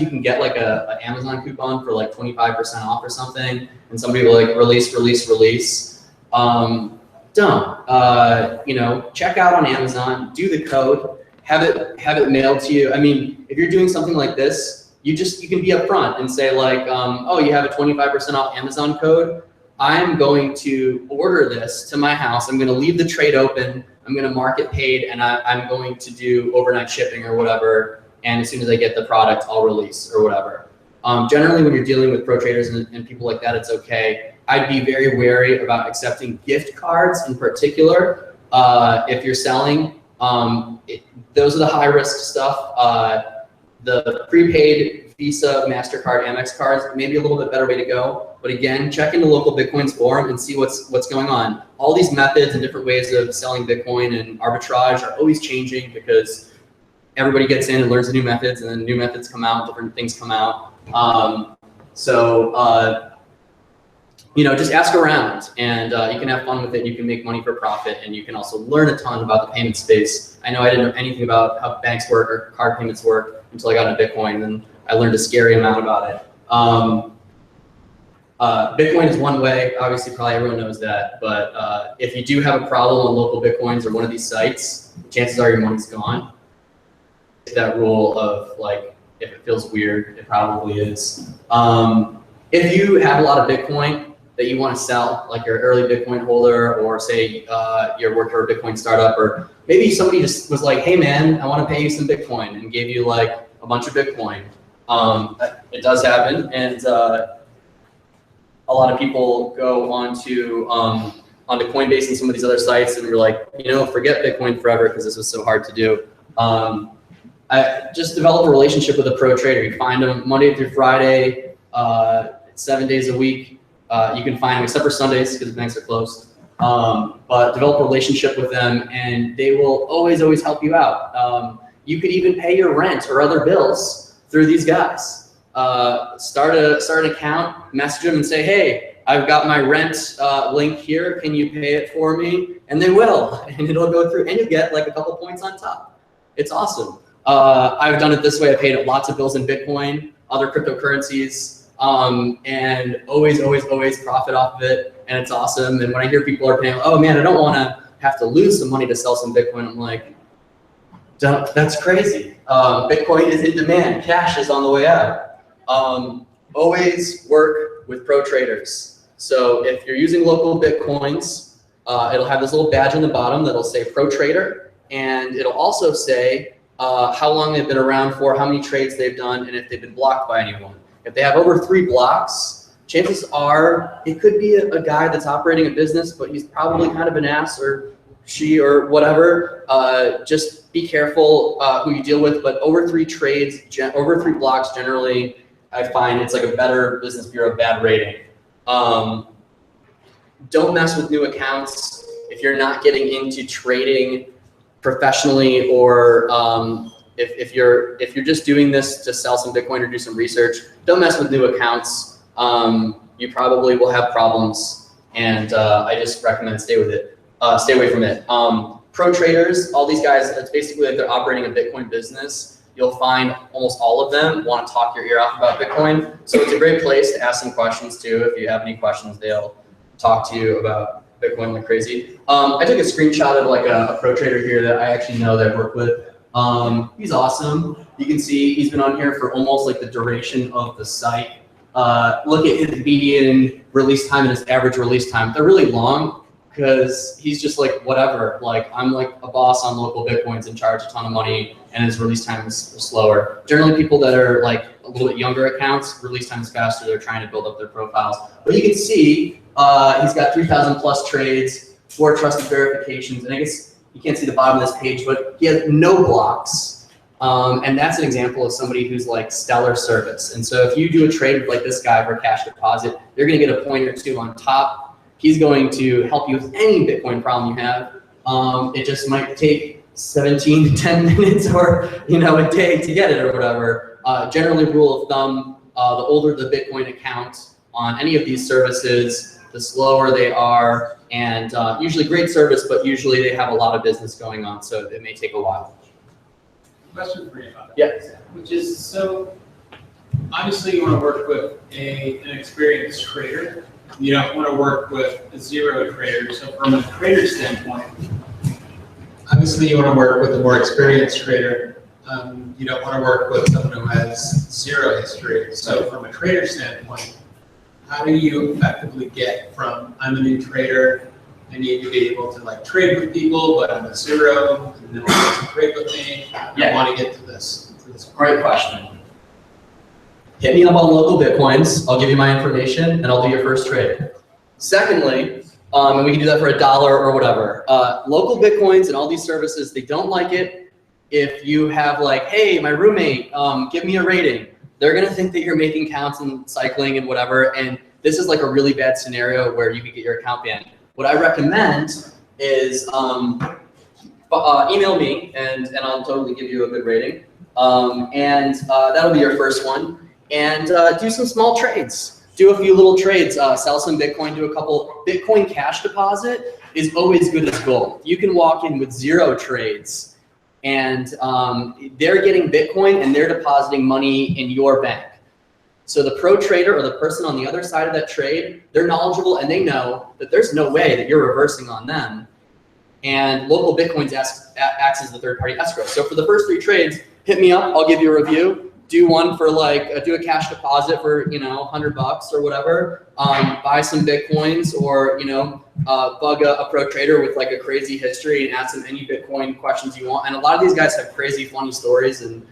you can get like an Amazon coupon for like 25% off or something, and somebody will like release. Don't. Check out on Amazon, do the code, have it mailed to you. I mean, if you're doing something like this, you can be upfront and say like, oh, you have a 25% off Amazon code. I'm going to order this to my house. I'm going to leave the trade open. I'm going to mark it paid, and I'm going to do overnight shipping or whatever. And as soon as I get the product, I'll release or whatever. Generally, when you're dealing with pro traders and people like that, it's okay. I'd be very wary about accepting gift cards in particular. If you're selling, those are the high risk stuff. The prepaid Visa, MasterCard, Amex cards, maybe a little bit better way to go. But again, check into local Bitcoins forum and see what's going on. All these methods and different ways of selling Bitcoin and arbitrage are always changing because everybody gets in and learns the new methods, and then new methods come out, different things come out. Just ask around, and you can have fun with it. You can make money for profit, and you can also learn a ton about the payment space. I know I didn't know anything about how banks work or card payments work until I got into Bitcoin, and I learned a scary amount about it. Bitcoin is one way, obviously probably everyone knows that, but if you do have a problem on local Bitcoins or one of these sites, chances are your money's gone. That rule of like, if it feels weird, it probably is. If you have a lot of Bitcoin that you want to sell, like you're an early Bitcoin holder, or say you're working for a Bitcoin startup, or maybe somebody just was like, hey man, I want to pay you some Bitcoin, and gave you like a bunch of Bitcoin. It does happen, and a lot of people go onto Coinbase and some of these other sites, and we're like, forget Bitcoin forever because this was so hard to do. I just develop a relationship with a pro trader. You find them Monday through Friday, 7 days a week. You can find them except for Sundays because the banks are closed. But develop a relationship with them, and they will always help you out. You could even pay your rent or other bills through these guys. Start an account, message them and say, hey, I've got my rent link here. Can you pay it for me? And they will, and it'll go through, and you get like a couple points on top. It's awesome. I've done it this way. I paid lots of bills in Bitcoin, other cryptocurrencies, and always profit off of it. And it's awesome. And when I hear people are paying, oh man, I don't want to have to lose some money to sell some Bitcoin, I'm like, that's crazy. Bitcoin is in demand. Cash is on the way out. Always work with pro traders. So if you're using local Bitcoins, it'll have this little badge on the bottom that'll say pro trader, and it'll also say how long they've been around for, how many trades they've done, and if they've been blocked by anyone. If they have over 3 blocks, chances are it could be a guy that's operating a business, but he's probably kind of an ass, or she, or whatever. Just be careful who you deal with, but over 3 trades, over 3 blocks generally, I find it's like a better Business Bureau bad rating. Don't mess with new accounts if you're not getting into trading professionally, or if you're just doing this to sell some Bitcoin or do some research. Don't mess with new accounts. You probably will have problems, and I just recommend stay away from it. Pro traders, all these guys, it's basically like they're operating a Bitcoin business. You'll find almost all of them want to talk your ear off about Bitcoin. So it's a great place to ask some questions too. If you have any questions, they'll talk to you about Bitcoin like crazy. I took a screenshot of like a pro trader here that I actually know that I work with. He's awesome. You can see he's been on here for almost like the duration of the site. Look at his median release time and his average release time. They're really long because he's just like, whatever. Like, I'm like a boss on local Bitcoins and charge a ton of money, and his release time is slower. Generally, people that are like a little bit younger accounts, release time is faster. They're trying to build up their profiles. But you can see he's got 3,000 plus trades, 4 trusted verifications, and I guess you can't see the bottom of this page, but he has no blocks. And that's an example of somebody who's like stellar service. And so if you do a trade with like this guy for cash deposit, you're going to get a point or 2 on top. He's going to help you with any Bitcoin problem you have. It just might take 17 to 10 minutes or, a day to get it or whatever. Generally, rule of thumb, the older the Bitcoin account on any of these services, the slower they are, and usually great service, but usually they have a lot of business going on, so it may take a while. Question for you about that. Yeah. Which is, so obviously you want to work with an experienced trader. You don't want to work with a zero trader. So from a trader standpoint, obviously you want to work with a more experienced trader. You don't want to work with someone who has zero history. So from a trader standpoint, how do you effectively get from I'm a new trader, I need to be able to like trade with people, but I'm a zero, and then want to trade with me. I want to get to this. Great question. Hit me up on local Bitcoins. I'll give you my information, and I'll do your first trade. Secondly, and we can do that for $1 or whatever. Local Bitcoins and all these services, they don't like it if you have like, hey, my roommate, give me a rating. They're gonna think that you're making counts and cycling and whatever, and this is like a really bad scenario where you could get your account banned. What I recommend is email me, and I'll totally give you a good rating. That'll be your first one. And do some small trades. Do a few little trades. Sell some Bitcoin, do a couple. Bitcoin cash deposit is always good as gold. You can walk in with 0 trades, and they're getting Bitcoin and they're depositing money in your bank. So the pro trader or the person on the other side of that trade, they're knowledgeable and they know that there's no way that you're reversing on them. And local Bitcoins acts as the third-party escrow. So for the first 3 trades, hit me up. I'll give you a review. Do one for like, do a cash deposit for, $100 or whatever. Buy some Bitcoins or, bug a pro trader with like a crazy history and ask them any Bitcoin questions you want. And a lot of these guys have crazy, funny stories. And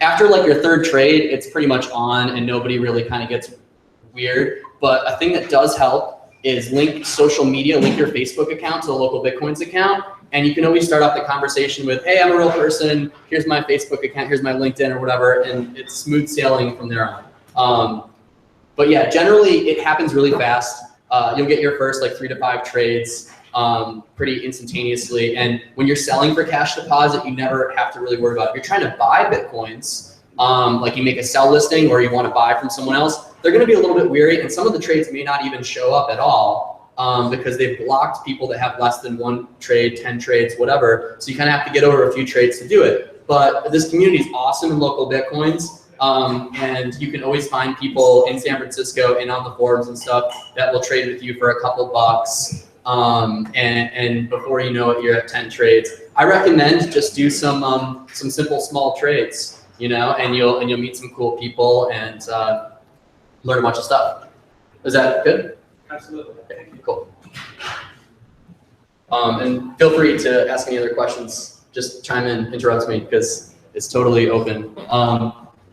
after like your 3rd trade, it's pretty much on and nobody really kind of gets weird. But a thing that does help is link social media, link your Facebook account to the local Bitcoins account. And you can always start off the conversation with, hey, I'm a real person. Here's my Facebook account. Here's my LinkedIn or whatever. And it's smooth sailing from there on. But yeah, generally it happens really fast. You'll get your first like 3 to 5 trades pretty instantaneously. And when you're selling for cash deposit, you never have to really worry about it. If you're trying to buy Bitcoins, like you make a sell listing or you want to buy from someone else, they're going to be a little bit weary. And some of the trades may not even show up at all. Because they've blocked people that have less than 1 trade, 10 trades, whatever. So you kind of have to get over a few trades to do it. But this community is awesome in local Bitcoins. And you can always find people in San Francisco and on the forums and stuff that will trade with you for a couple bucks. And before you know it, you're at 10 trades. I recommend just do some simple small trades, and you'll meet some cool people and learn a bunch of stuff. Is that good? Absolutely. Okay, cool. And feel free to ask any other questions. Just chime in, interrupt me, because it's totally open.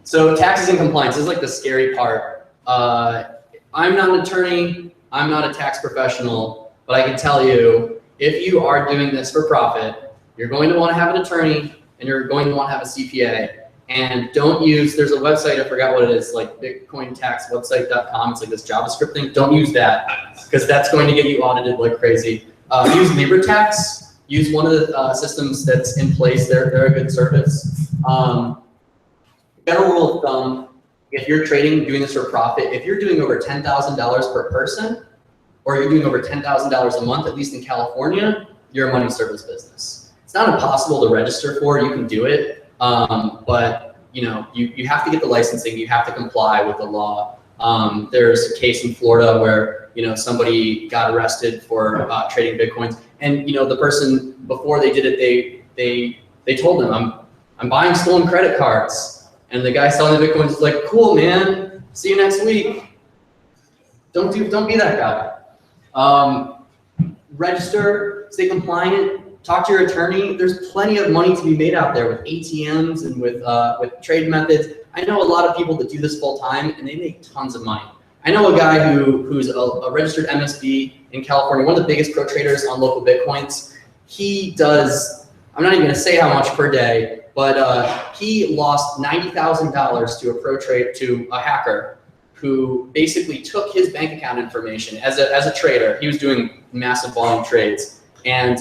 So taxes and compliance is like the scary part. I'm not an attorney. I'm not a tax professional, but I can tell you, if you are doing this for profit, you're going to want to have an attorney and you're going to want to have a CPA. And don't use, there's a website, I forgot what it is, like bitcointaxwebsite.com. It's like this JavaScript thing. Don't use that, because that's going to get you audited like crazy. Use LibreTax. Use one of the systems that's in place. They're a good service. General rule of thumb, if you're trading, doing this for profit, if you're doing over $10,000 per person, or you're doing over $10,000 a month, at least in California, you're a money service business. It's not impossible to register for. You can do it. But you have to get the licensing, you have to comply with the law. There's a case in Florida where, somebody got arrested for trading Bitcoins, and the person, before they did it, they told him, I'm buying stolen credit cards. And the guy selling the Bitcoins was like, cool, man, see you next week. Don't be that guy. Register, stay compliant. Talk to your attorney. There's plenty of money to be made out there with ATMs and with trade methods. I know a lot of people that do this full time and they make tons of money. I know a guy who's a registered MSB in California, one of the biggest pro traders on local Bitcoins. He does, I'm not even gonna say how much per day, but he lost $90,000 to a hacker who basically took his bank account information as a trader. He was doing massive volume trades. and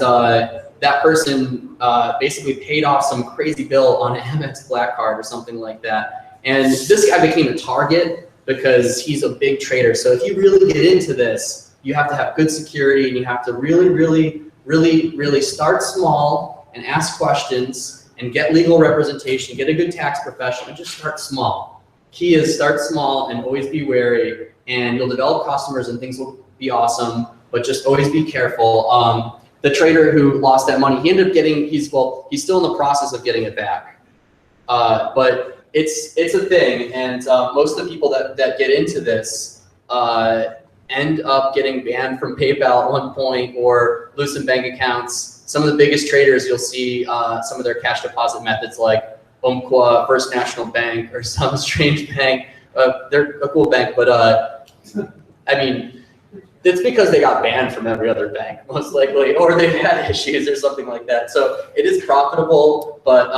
that person basically paid off some crazy bill on an Amex Black Card or something like that. And this guy became a target because he's a big trader. So if you really get into this, you have to have good security, and you have to really start small and ask questions and get legal representation, get a good tax professional, and just start small. Key is start small and always be wary, and you'll develop customers and things will be awesome, but just always be careful. The trader who lost that money, he ended up getting, he's still in the process of getting it back. But it's a thing, and most of the people that get into this end up getting banned from PayPal at one point or lose some bank accounts. Some of the biggest traders, you'll see some of their cash deposit methods like Umpqua, First National Bank, or some strange bank. They're a cool bank, but I mean, it's because they got banned from every other bank, most likely, or they've had issues or something like that. So it is profitable, but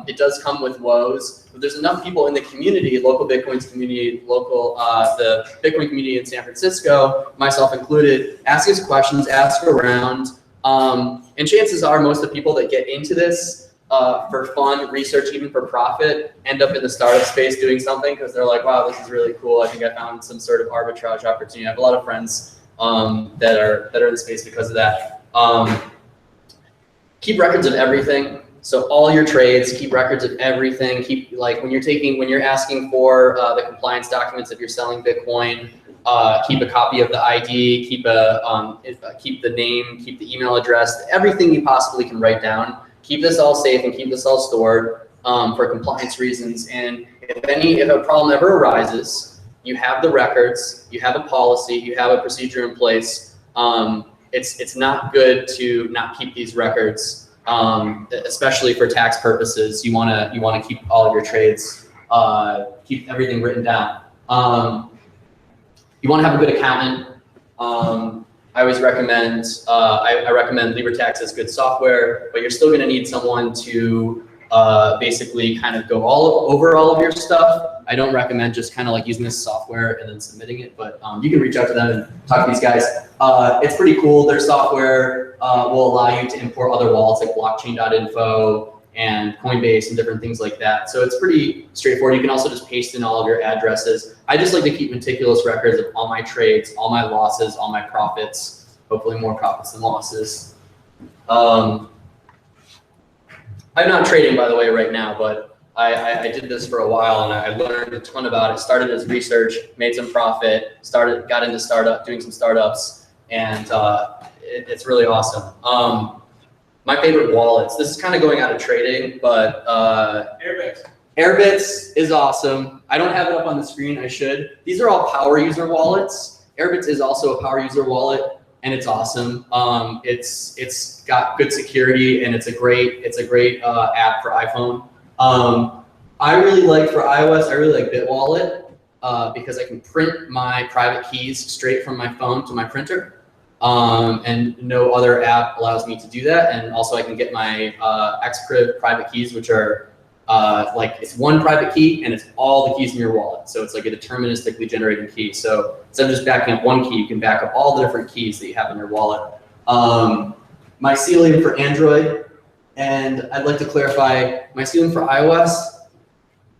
it does come with woes. But there's enough people in the community, local Bitcoins community, the Bitcoin community in San Francisco, myself included, ask us questions, ask around. And chances are most of the people that get into this for fun, research, even for profit, end up in the startup space doing something because they're like, wow, this is really cool. I think I found some sort of arbitrage opportunity. I have a lot of friends that are in the space because of that. Keep records of everything. So all your trades, keep records of everything. Keep, like, when you're asking for the compliance documents if you're selling Bitcoin, keep a copy of the ID, keep the name, keep the email address, everything you possibly can write down. Keep this all safe and keep this all stored for compliance reasons. And if a problem ever arises, you have the records, you have a policy, you have a procedure in place. It's not good to not keep these records, especially for tax purposes. You wanna keep all of your trades, keep everything written down. You wanna have a good accountant. I always recommend, I recommend LibreTax as good software, but you're still gonna need someone to basically kind of go over all of your stuff. I don't recommend just kind of like using this software and then submitting it, but you can reach out to them and talk to these guys. It's pretty cool. Their software will allow you to import other wallets like blockchain.info and Coinbase and different things like that. So it's pretty straightforward. You can also just paste in all of your addresses. I just like to keep meticulous records of all my trades, all my losses, all my profits, hopefully more profits than losses. I'm not trading, by the way, right now, but I did this for a while and I learned a ton about it. Started as research, made some profit, got into doing some startups, and it's really awesome. My favorite wallets, this is kind of going out of trading, but Airbits is awesome. I don't have it up on the screen, I should. These are all power user wallets. Airbits is also a power user wallet, and it's awesome. It's got good security, and it's a great app for iPhone. I really like, for iOS, I really like BitWallet because I can print my private keys straight from my phone to my printer, and no other app allows me to do that. And also I can get my Xcriv private keys, which are like, it's one private key and it's all the keys in your wallet. So it's like a deterministically generated key. So instead of just backing up one key, you can back up all the different keys that you have in your wallet. Mycelium for Android. And I'd like to clarify, Mycelium for iOS,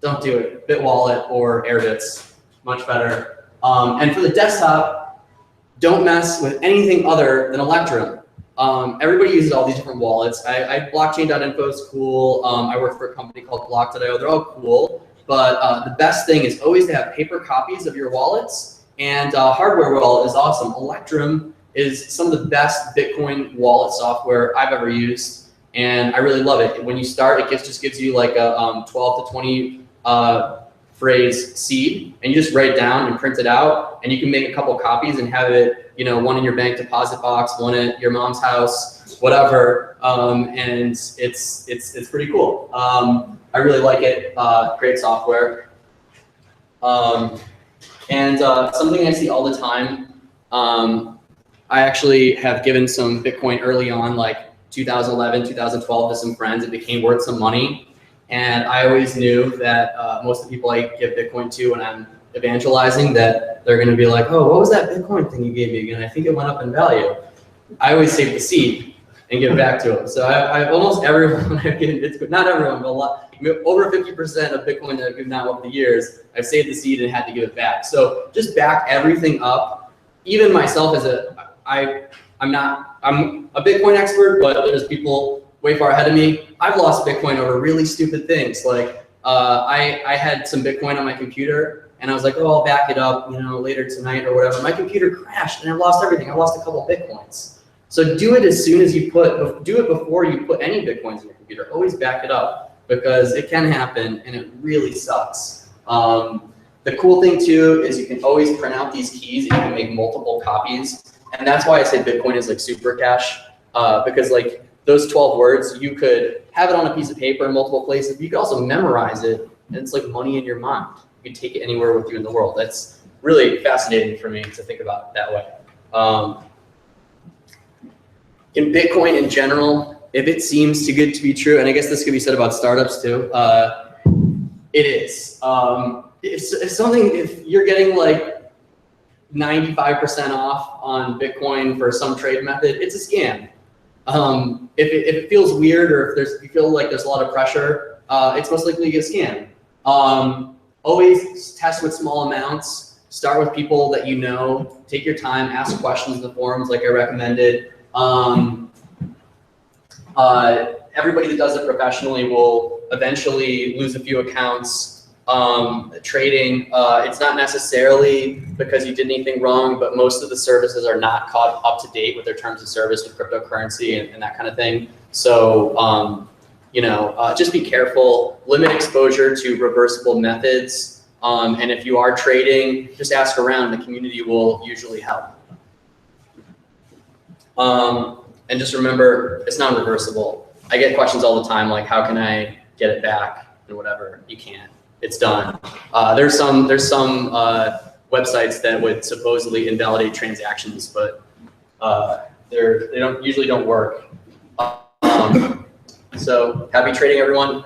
don't do it. BitWallet or Airbits, much better. And for the desktop, don't mess with anything other than Electrum. Everybody uses all these different wallets. Blockchain.info is cool. I work for a company called Block.io. They're all cool. But the best thing is always to have paper copies of your wallets. And hardware wallet is awesome. Electrum is some of the best Bitcoin wallet software I've ever used. And I really love it. When you start, it just gives you like a 12 to 20 phrase seed, and you just write it down and print it out, and you can make a couple copies and have it, one in your bank deposit box, one at your mom's house, whatever. And it's pretty cool. I really like it. Great software. And something I see all the time. I actually have given some Bitcoin early on, like 2011, 2012 to some friends. It became worth some money. And I always knew that most of the people I give Bitcoin to when I'm evangelizing, that they're going to be like, oh, what was that Bitcoin thing you gave me again? I think it went up in value. I always save the seed. and give back to them. So I almost everyone I've given Bitcoin, not everyone, but a lot, over 50% of Bitcoin that I've given out over the years, I've saved the seed and had to give it back. So just back everything up. Even myself I'm a Bitcoin expert, but there's people way far ahead of me. I've lost Bitcoin over really stupid things. Like I had some Bitcoin on my computer and I was like, oh, I'll back it up, later tonight or whatever. My computer crashed and I lost everything. I lost a couple of Bitcoins. So do it as soon as do it before you put any Bitcoins in your computer. Always back it up because it can happen and it really sucks. The cool thing too is you can always print out these keys and you can make multiple copies. And that's why I say Bitcoin is like super cash, because like those 12 words, you could have it on a piece of paper in multiple places, but you could also memorize it and it's like money in your mind. You can take it anywhere with you in the world. That's really fascinating for me to think about it that way. In Bitcoin in general, if it seems too good to be true, and I guess this could be said about startups too, it is. If you're getting like 95% off on Bitcoin for some trade method, it's a scam. If it feels weird or if you feel like there's a lot of pressure, it's most likely a scam. Always test with small amounts. Start with people that you know. Take your time. Ask questions in the forums like I recommended. Everybody that does it professionally will eventually lose a few accounts. Trading, it's not necessarily because you did anything wrong, but most of the services are not caught up to date with their terms of service with cryptocurrency and that kind of thing. So, just be careful, limit exposure to reversible methods. And if you are trading, just ask around, the community will usually help. And just remember, it's not reversible. I get questions all the time, like how can I get it back and whatever. You can't. It's done. There's some websites that would supposedly invalidate transactions, but they usually don't work. So happy trading, everyone.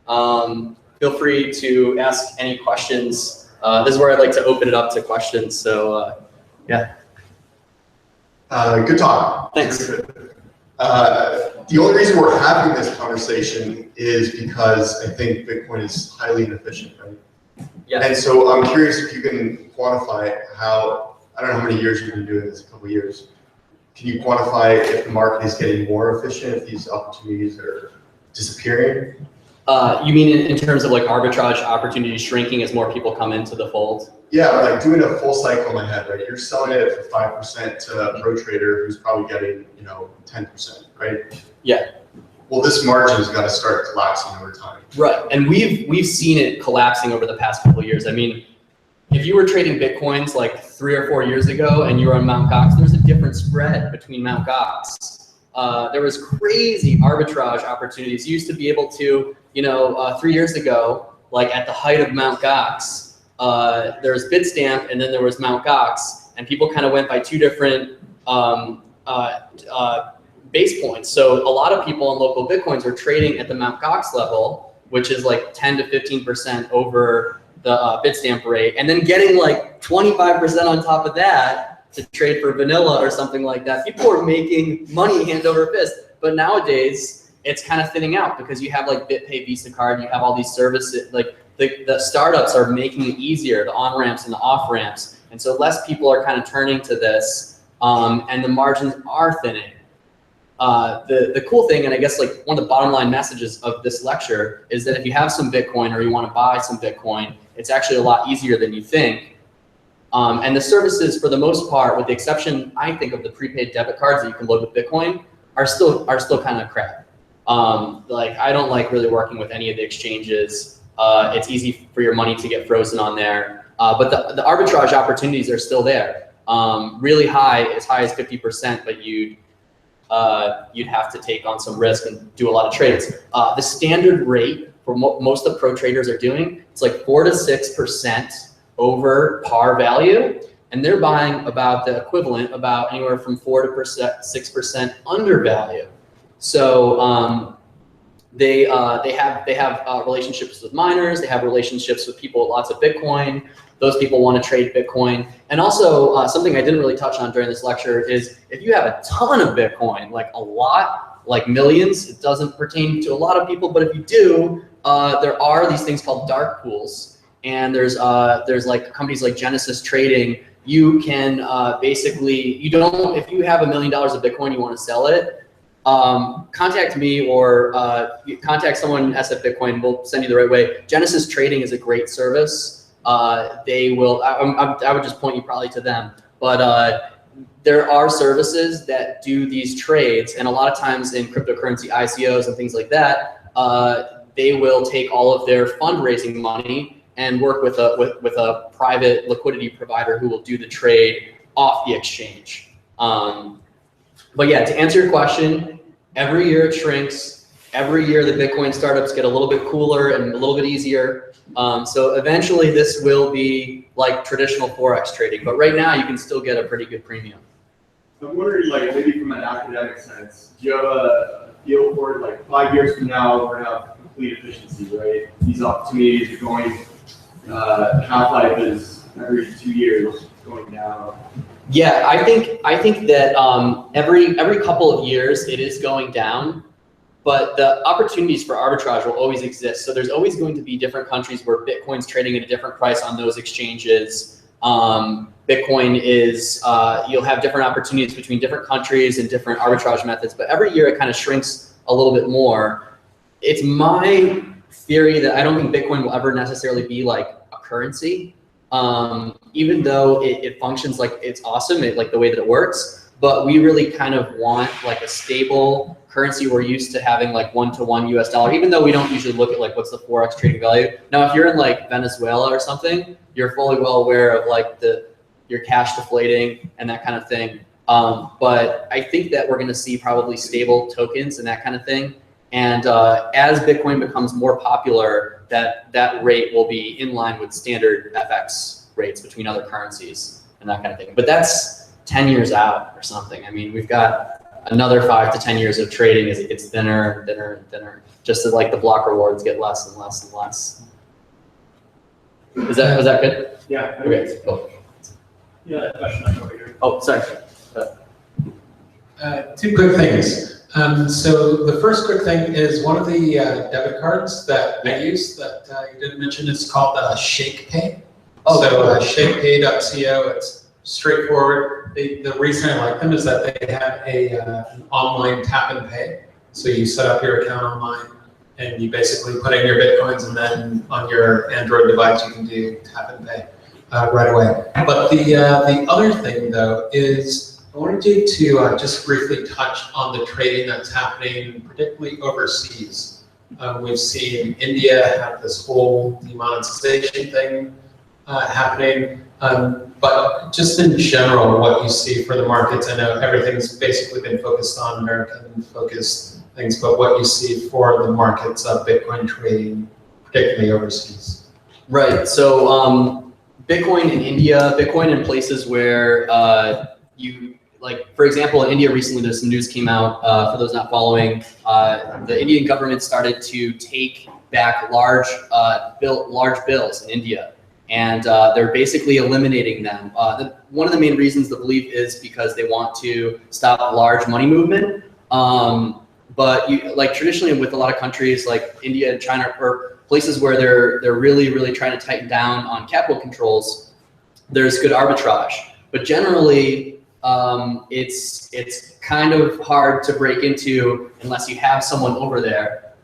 Feel free to ask any questions. This is where I'd like to open it up to questions. So yeah. Good talk. Thanks. The only reason we're having this conversation is because I think Bitcoin is highly inefficient, right? Yeah. And so I'm curious if you can quantify how, I don't know how many years you've been doing this, a couple of years. Can you quantify if the market is getting more efficient, if these opportunities are disappearing? You mean in terms of like arbitrage opportunities shrinking as more people come into the fold? Yeah, like doing a full cycle in my head, right? You're selling it for 5% to a pro trader who's probably getting, 10%, right? Yeah. Well, this margin has got to start collapsing over time. Right, and we've seen it collapsing over the past couple of years. I mean, if you were trading Bitcoins like 3 or 4 years ago and you were on Mt. Gox, there's a different spread between Mt. Gox. There was crazy arbitrage opportunities. You used to be able to, 3 years ago, like at the height of Mt. Gox, there was Bitstamp and then there was Mt. Gox, and people kind of went by two different base points. So a lot of people on local Bitcoins were trading at the Mt. Gox level, which is like 10 to 15% over the Bitstamp rate, and then getting like 25% on top of that to trade for vanilla or something like that. People were making money hand over fist, but nowadays it's kind of thinning out because you have like BitPay, Visa card, you have all these services, like the startups are making it easier, the on-ramps and the off-ramps. And so less people are kind of turning to this, and the margins are thinning. The cool thing, and I guess like one of the bottom line messages of this lecture, is that if you have some Bitcoin or you want to buy some Bitcoin, it's actually a lot easier than you think. And the services, for the most part, with the exception, I think, of the prepaid debit cards that you can load with Bitcoin, are still kind of crap. Like I don't like really working with any of the exchanges. It's easy for your money to get frozen on there. But the arbitrage opportunities are still there. Really high, as high as 50%, but you'd have to take on some risk and do a lot of trades. The standard rate for most of the pro traders are doing, it's like 4 to 6% over par value, and they're buying about the equivalent, about anywhere from 4 to 6% under value. So they have relationships with miners, they have relationships with people with lots of Bitcoin. Those people want to trade Bitcoin. And also something I didn't really touch on during this lecture is if you have a ton of Bitcoin, like a lot, like millions. It doesn't pertain to a lot of people, but if you do, there are these things called dark pools, and there's like companies like Genesis Trading. You can basically, if you have $1 million of Bitcoin, you want to sell it, contact me or contact someone at SF Bitcoin. We'll send you the right way. Genesis Trading is a great service. They will, I would just point you probably to them, but there are services that do these trades, and a lot of times in cryptocurrency ICOs and things like that, they will take all of their fundraising money and work with a private liquidity provider who will do the trade off the exchange. But yeah, to answer your question, every year it shrinks. Every year the Bitcoin startups get a little bit cooler and a little bit easier. So eventually this will be like traditional Forex trading, but right now you can still get a pretty good premium. I'm wondering, like, maybe from an academic sense, do you have a feel for it? Like 5 years from now, we're gonna have complete efficiency, right? These opportunities are going, half-life is every 2 years going down. Yeah, I think that every couple of years it is going down, but the opportunities for arbitrage will always exist. So there's always going to be different countries where Bitcoin's trading at a different price on those exchanges. Bitcoin is, you'll have different opportunities between different countries and different arbitrage methods, but every year it kind of shrinks a little bit more. It's my theory that I don't think Bitcoin will ever necessarily be like a currency, even though it functions like it's awesome, like the way that it works, but we really kind of want like a stable currency. We're used to having like $1 to $1 US, even though we don't usually look at like what's the Forex trading value. Now, if you're in like Venezuela or something, you're fully well aware of like your cash deflating and that kind of thing. But I think that we're going to see probably stable tokens and that kind of thing. And as Bitcoin becomes more popular, that rate will be in line with standard FX rates between other currencies and that kind of thing. But that's 10 years out or something. I mean, we've got another 5 to 10 years of trading as it gets thinner and thinner and thinner, just as like the block rewards get less and less and less. Was that good? Yeah. Okay, cool. Yeah, question over here. Oh, sorry. Two quick things. So the first quick thing is one of the debit cards that I use that you didn't mention is called ShakePay. Oh, so shakepay.co, it's straightforward. The reason I like them is that they have an online tap and pay. So you set up your account online and you basically put in your Bitcoins, and then on your Android device you can do tap and pay right away. But the other thing though is I wanted you to just briefly touch on the trading that's happening, particularly overseas. We've seen India have this whole demonetization thing happening, but just in general, what you see for the markets. I know everything's basically been focused on American-focused things, but what you see for the markets of Bitcoin trading, particularly overseas. Right. So Bitcoin in India, Bitcoin in places where like, for example, in India recently, there's some news came out, for those not following, the Indian government started to take back large bills in India, and they're basically eliminating them. One of the main reasons, the belief is because they want to stop large money movement. But like traditionally with a lot of countries like India and China, or places where they're really trying to tighten down on capital controls, there's good arbitrage. But generally, it's kind of hard to break into unless you have someone over there.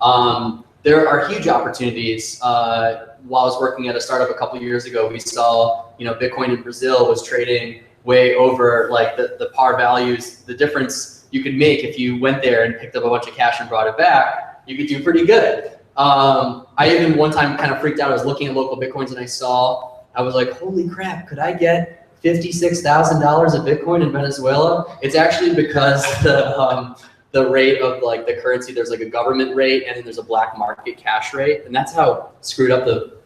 There are huge opportunities. While I was working at a startup a couple of years ago, we saw, Bitcoin in Brazil was trading way over like the par values. The difference you could make if you went there and picked up a bunch of cash and brought it back, you could do pretty good. I even one time kind of freaked out. I was looking at local Bitcoins and I was like, holy crap, could I get $56,000 of Bitcoin in Venezuela? It's actually because the rate of like the currency, there's like a government rate and then there's a black market cash rate, and that's how screwed up the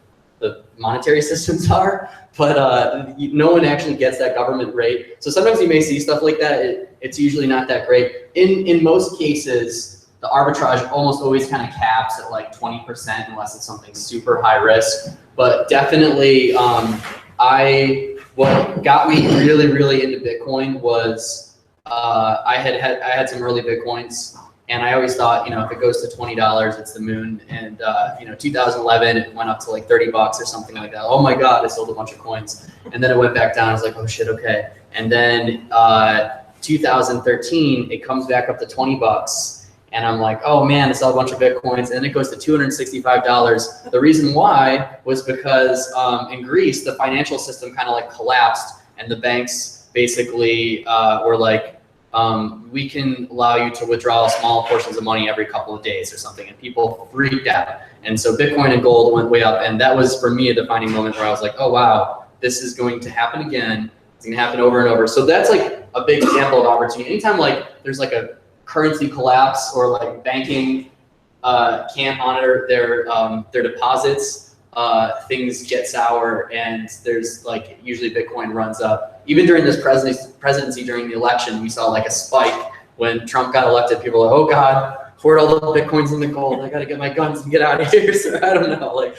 monetary systems are. But no one actually gets that government rate. So sometimes you may see stuff like that. It's usually not that great. In most cases, the arbitrage almost always kind of caps at like 20% unless it's something super high risk. But definitely, what got me really into Bitcoin was I had some early Bitcoins, And I always thought, if it goes to $20, it's the moon. And 2011, it went up to like $30 or something like that. Oh my God, I sold a bunch of coins. And then it went back down. I was like, oh shit, okay. And then 2013, it comes back up to $20. And I'm like, oh man, I sell a bunch of Bitcoins. And then it goes to $265. The reason why was because in Greece, the financial system kind of like collapsed, and the banks basically were like, we can allow you to withdraw small portions of money every couple of days or something. And people freaked out. And so Bitcoin and gold went way up. And that was for me a defining moment where I was like, oh wow, this is going to happen again. It's gonna happen over and over. So that's like a big example of opportunity. Anytime like there's like a currency collapse or like banking can't honor their deposits, things get sour, and there's like usually Bitcoin runs up. Even during this presidency during the election, we saw like a spike when Trump got elected. People were like, oh God, hoard all the Bitcoins and the gold. I gotta get my guns and get out of here. So I don't know, like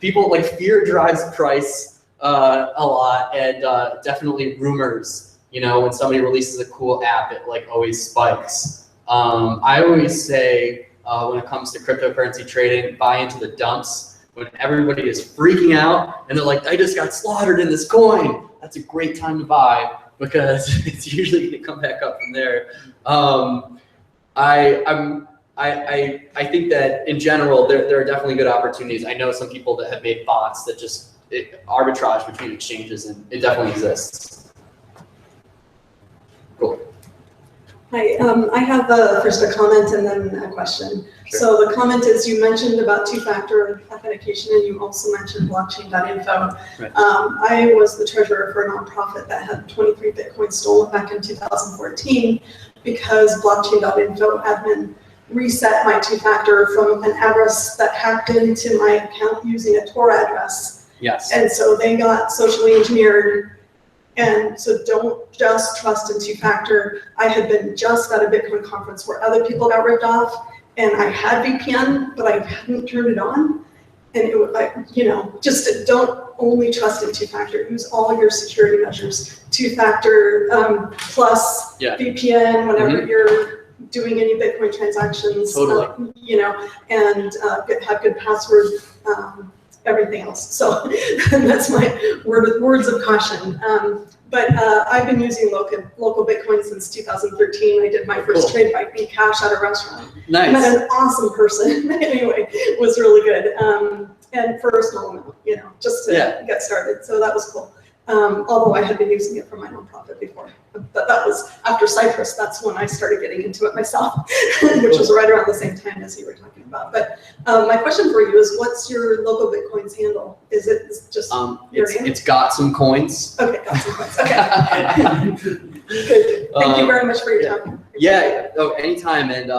people like fear drives price a lot, and definitely rumors. When somebody releases a cool app, it like always spikes. I always say when it comes to cryptocurrency trading, buy into the dumps when everybody is freaking out and they're like, I just got slaughtered in this coin. That's a great time to buy because it's usually going to come back up from there. I think that in general, there are definitely good opportunities. I know some people that have made bots that just arbitrage between exchanges, and it definitely exists. Cool. Hi, I have first a comment and then a question. Sure. So the comment is, you mentioned about two-factor authentication, and you also mentioned blockchain.info. Right. I was the treasurer for a nonprofit that had 23 Bitcoin stolen back in 2014 because blockchain.info admin reset my two-factor from an address that hacked into my account using a Tor address. Yes. And so they got socially engineered. And so don't just trust in two-factor. I had been just at a Bitcoin conference where other people got ripped off, and I had VPN, but I hadn't turned it on. And it would, just don't only trust in two-factor. Use all your security measures. Two-factor plus VPN whenever you're doing any Bitcoin transactions. Totally. And have good password. Everything else. So that's my words of caution. But I've been using local Bitcoin since 2013. I did my first trade by cash at a restaurant. Nice. I met an awesome person. Anyway, it was really good. And for a small amount, just to get started. So that was cool. Although I had been using it for my nonprofit before. But that was after Cyprus. That's when I started getting into it myself, which was right around the same time as you were talking about. But my question for you is, what's your local Bitcoins handle? Is it just your name? It's got some coins. Okay, got some coins. Okay. Good. Thank you very much for your time. Yeah. Oh, anytime. And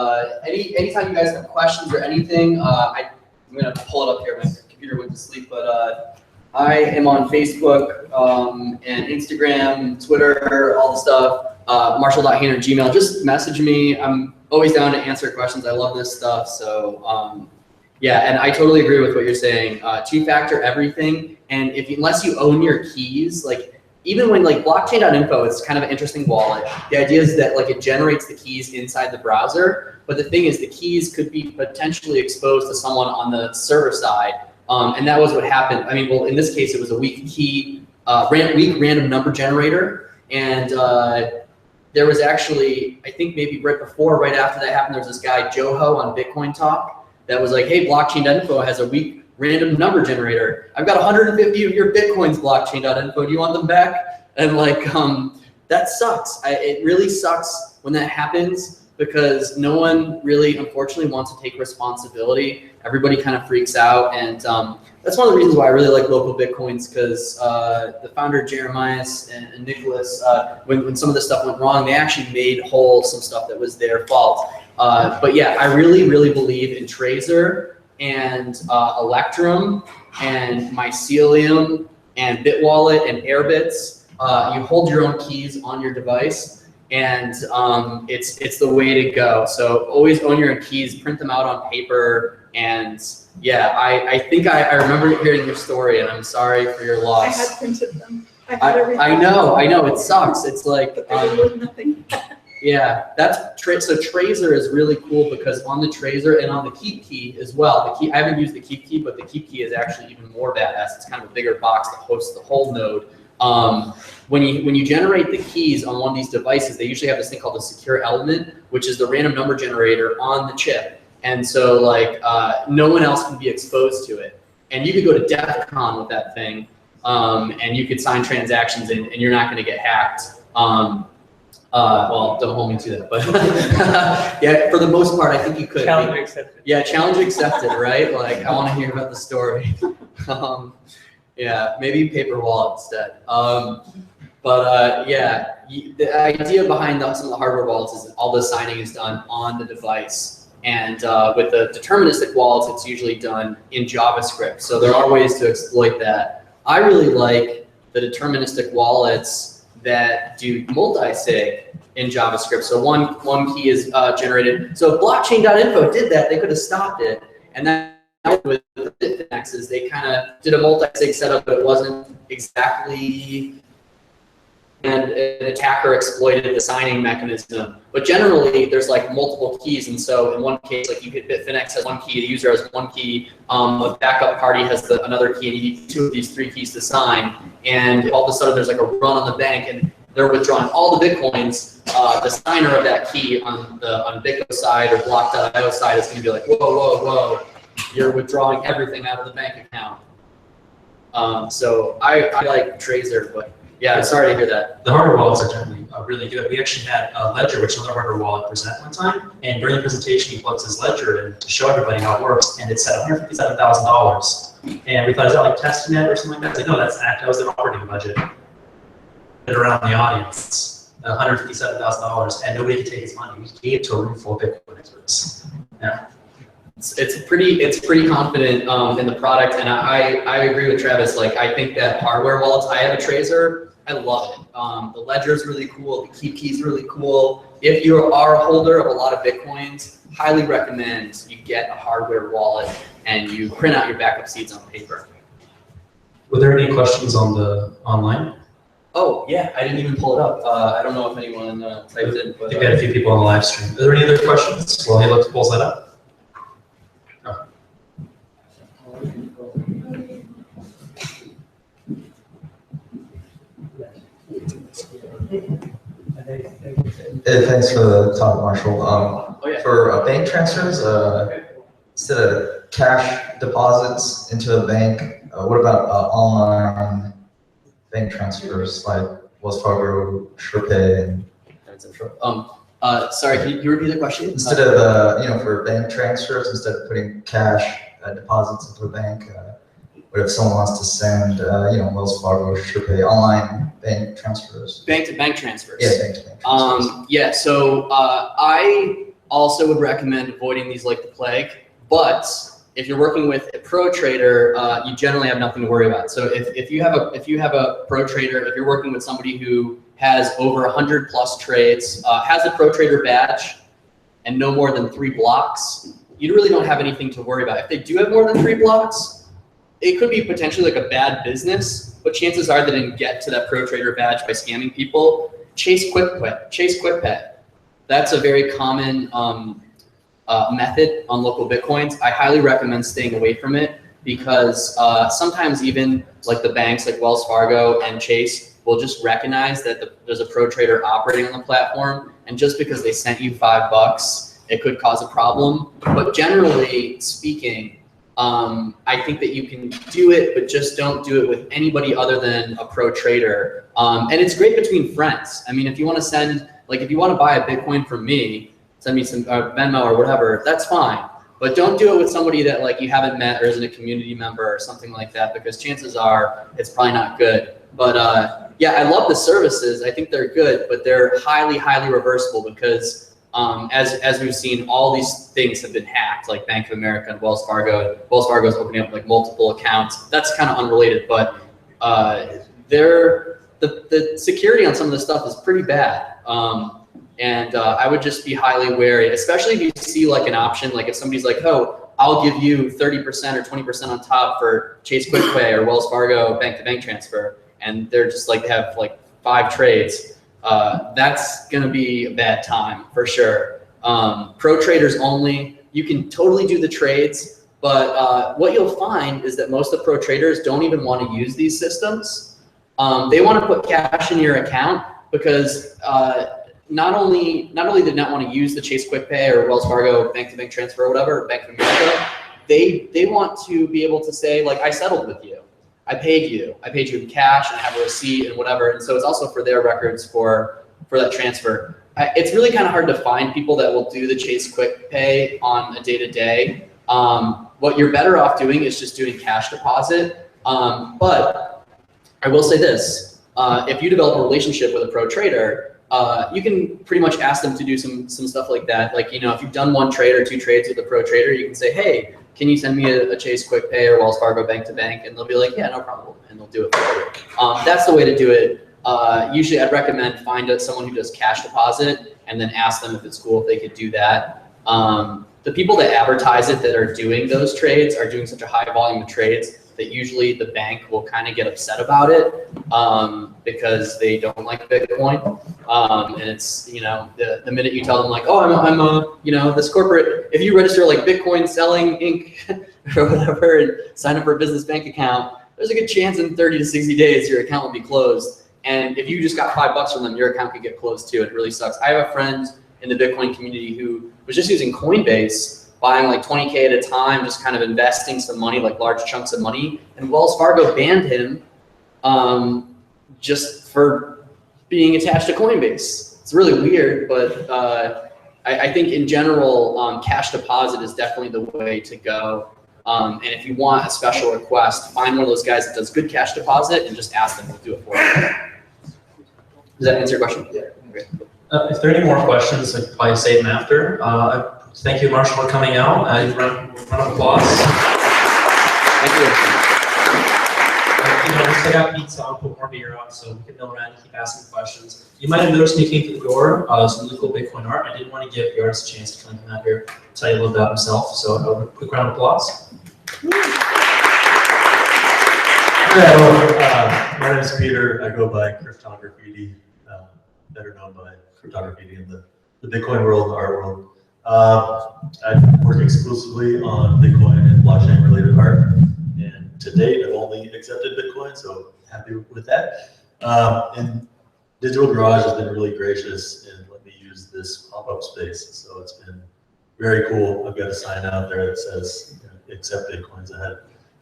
anytime you guys have questions or anything, I'm gonna pull it up here. My computer went to sleep, but I am on Facebook and Instagram, Twitter, all the stuff. Marshall.Hayner@gmail. Just message me. I'm always down to answer questions. I love this stuff. So and I totally agree with what you're saying. Two-factor everything. And unless you own your keys, like even when like blockchain.info, it's kind of an interesting wallet. The idea is that like it generates the keys inside the browser. But the thing is, the keys could be potentially exposed to someone on the server side. And that was what happened. I mean, well, in this case, it was a weak key, weak random number generator. And there was actually, I think maybe right after that happened, there was this guy, Joho, on Bitcoin Talk that was like, hey, blockchain.info has a weak random number generator. I've got 150 of your Bitcoins, blockchain.info. Do you want them back? And like, that sucks. It really sucks when that happens, because no one really, unfortunately, wants to take responsibility. Everybody kind of freaks out, and that's one of the reasons why I really like local Bitcoins, because the founder, Jeremiah and Nicholas, when some of this stuff went wrong, they actually made whole some stuff that was their fault. But yeah, I really, really believe in Trezor and Electrum and Mycelium and Bitwallet and Airbits. You hold your own keys on your device. And it's the way to go. So always own your own keys, print them out on paper. And yeah, I think I remember hearing your story, and I'm sorry for your loss. I had printed them. I had everything. I know, it sucks. It's like, but they were worth nothing. Yeah, so Tracer is really cool because on the Tracer and on the Keep Key as well. I haven't used the Keep Key, but the Keep Key is actually even more badass. It's kind of a bigger box that hosts the whole node. When you generate the keys on one of these devices, they usually have this thing called a secure element, which is the random number generator on the chip. And so like no one else can be exposed to it. And you could go to DEF CON with that thing, and you could sign transactions and you're not going to get hacked. Well, don't hold me to that, but yeah, for the most part, I think you could. Challenge accepted. Yeah, challenge accepted, right? Like, I want to hear about the story. Yeah, maybe paper wallet instead. Yeah, the idea behind some of the hardware wallets is that all the signing is done on the device. And with the deterministic wallets, it's usually done in JavaScript. So there are ways to exploit that. I really like the deterministic wallets that do multi-sig in JavaScript. So one key is generated. So if blockchain.info did that, they could have stopped it. And then with the Bitfinexes, they kind of did a multi-sig setup, but it wasn't exactly, and an attacker exploited the signing mechanism. But generally, there's like multiple keys, and so in one case, like you hit Bitfinex has one key, the user has one key, a backup party has another key, and you need two of these three keys to sign. And all of a sudden, there's like a run on the bank, and they're withdrawing all the Bitcoins. The signer of that key on BitGo side or Block.io side is going to be like, whoa, whoa, whoa, you're withdrawing everything out of the bank account. So I like Tracer, but yeah, sorry to hear that. The hardware wallets are generally really good. We actually had a Ledger, which is another hardware wallet, present one time, and during the presentation, he plugs his Ledger in to show everybody how it works, and it said $157,000. And we thought, is that like testnet or something like that? It's like, no, that was their operating budget. Around the audience, $157,000, and nobody could take his money. We gave it to a room full of Bitcoin experts. Yeah. It's pretty confident in the product, and I agree with Travis. Like, I think that hardware wallets, I have a Tracer, I love it. The Ledger is really cool, the Keep Key is really cool. If you are a holder of a lot of Bitcoins, highly recommend you get a hardware wallet and you print out your backup seeds on paper. Were there any questions on the online? Oh yeah, I didn't even pull it up. I don't know if anyone typed it. But, I think we had a few people on the live stream. Are there any other questions while he pulls that up? Hey, thanks for the talk, Marshall. Oh, yeah. For bank transfers, instead of cash deposits into a bank, what about online bank transfers like Wells Fargo, SurePay? Sorry, can you repeat the question? Instead of for bank transfers, instead of putting cash deposits into a bank, what if someone wants to send Wells Fargo, SurePay, online bank transfers? Bank to bank transfers. Yeah, bank to bank transfers. Yeah, so I also would recommend avoiding these like the plague, but if you're working with a pro trader, you generally have nothing to worry about. So if you have a pro trader, if you're working with somebody who has over 100 plus trades, has a pro trader badge, and no more than 3 blocks, you really don't have anything to worry about. If they do have more than 3 blocks, it could be potentially like a bad business, but chances are they didn't get to that pro trader badge by scamming people. Chase QuickPay. That's a very common method on local Bitcoins. I highly recommend staying away from it because sometimes even like the banks like Wells Fargo and Chase will just recognize that there's a pro trader operating on the platform, and just because they sent you $5, it could cause a problem. But generally speaking, I think that you can do it, but just don't do it with anybody other than a pro trader. And it's great between friends. I mean, if you want to send, like if you want to buy a Bitcoin from me, send me some Venmo or whatever, that's fine. But don't do it with somebody that like you haven't met or isn't a community member or something like that, because chances are it's probably not good. But yeah, I love the services. I think they're good, but they're highly, highly reversible because as we've seen, all these things have been hacked, like Bank of America and Wells Fargo. Wells Fargo is opening up like multiple accounts. That's kind of unrelated, but the security on some of this stuff is pretty bad. And I would just be highly wary, especially if you see like an option, like if somebody's like, oh, I'll give you 30% or 20% on top for Chase QuickPay or Wells Fargo bank-to-bank transfer, and they're just like, they have like 5 trades. that's going to be a bad time for sure. Pro traders only, you can totally do the trades, but what you'll find is that most of the pro traders don't even want to use these systems. They want to put cash in your account because not only do they not want to use the Chase Quick Pay or Wells Fargo bank-to-bank transfer or whatever, Bank of America, they want to be able to say, like, I settled with you. I paid you in cash and I have a receipt and whatever. And so it's also for their records for that transfer. It's really kind of hard to find people that will do the Chase Quick Pay on a day-to-day. What you're better off doing is just doing cash deposit. But I will say this, if you develop a relationship with a pro trader, you can pretty much ask them to do some stuff like that. Like, if you've done 1 trade or 2 trades with a pro trader, you can say, hey, can you send me a Chase Quick Pay or Wells Fargo bank to bank? And they'll be like, yeah, no problem. And they'll do it for you. That's the way to do it. Usually I'd recommend find someone who does cash deposit and then ask them if it's cool if they could do that. The people that advertise it that are doing those trades are doing such a high volume of trades that usually the bank will kind of get upset about it because they don't like Bitcoin. And it's, the minute you tell them like, oh, I'm this corporate, if you register like Bitcoin Selling Inc. or whatever and sign up for a business bank account, there's a good chance in 30 to 60 days your account will be closed. And if you just got $5 from them, your account could get closed too. It really sucks. I have a friend in the Bitcoin community who was just using Coinbase, buying like 20K at a time, just kind of investing some money, like large chunks of money. And Wells Fargo banned him just for being attached to Coinbase. It's really weird, but I think in general, cash deposit is definitely the way to go. And if you want a special request, find one of those guys that does good cash deposit and just ask them to do it for you. Does that answer your question? Yeah. Okay. If there are any more questions, I could probably save them after. Thank you, Marshall, for coming out. Round of applause. Thank you. Once I got pizza, I'll put more beer out so we can mill around and keep asking questions. You might have noticed when you came through the door, some really cool Bitcoin art. I did want to give the artist a chance to come out here, tell you a little about himself. So a quick round of applause. Hello, my name is Peter. I go by Cryptograffiti, better known by Cryptograffiti in the Bitcoin world, the art world. I work exclusively on Bitcoin and blockchain related art. And to date, I've only accepted Bitcoin, so happy with that. And Digital Garage has been really gracious in letting me use this pop-up space. So it's been very cool. I've got a sign out there that says accept Bitcoins. I had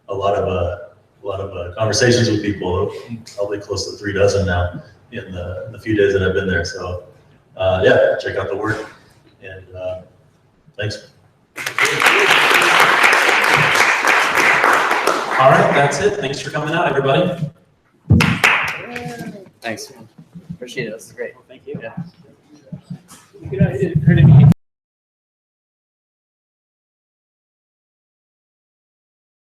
a lot of conversations with people, probably close to 3 dozen now in the few days that I've been there. So yeah, check out the work and thanks. All right, that's it. Thanks for coming out, everybody. Thanks. Appreciate it. This is great. Thank you. Yeah. You could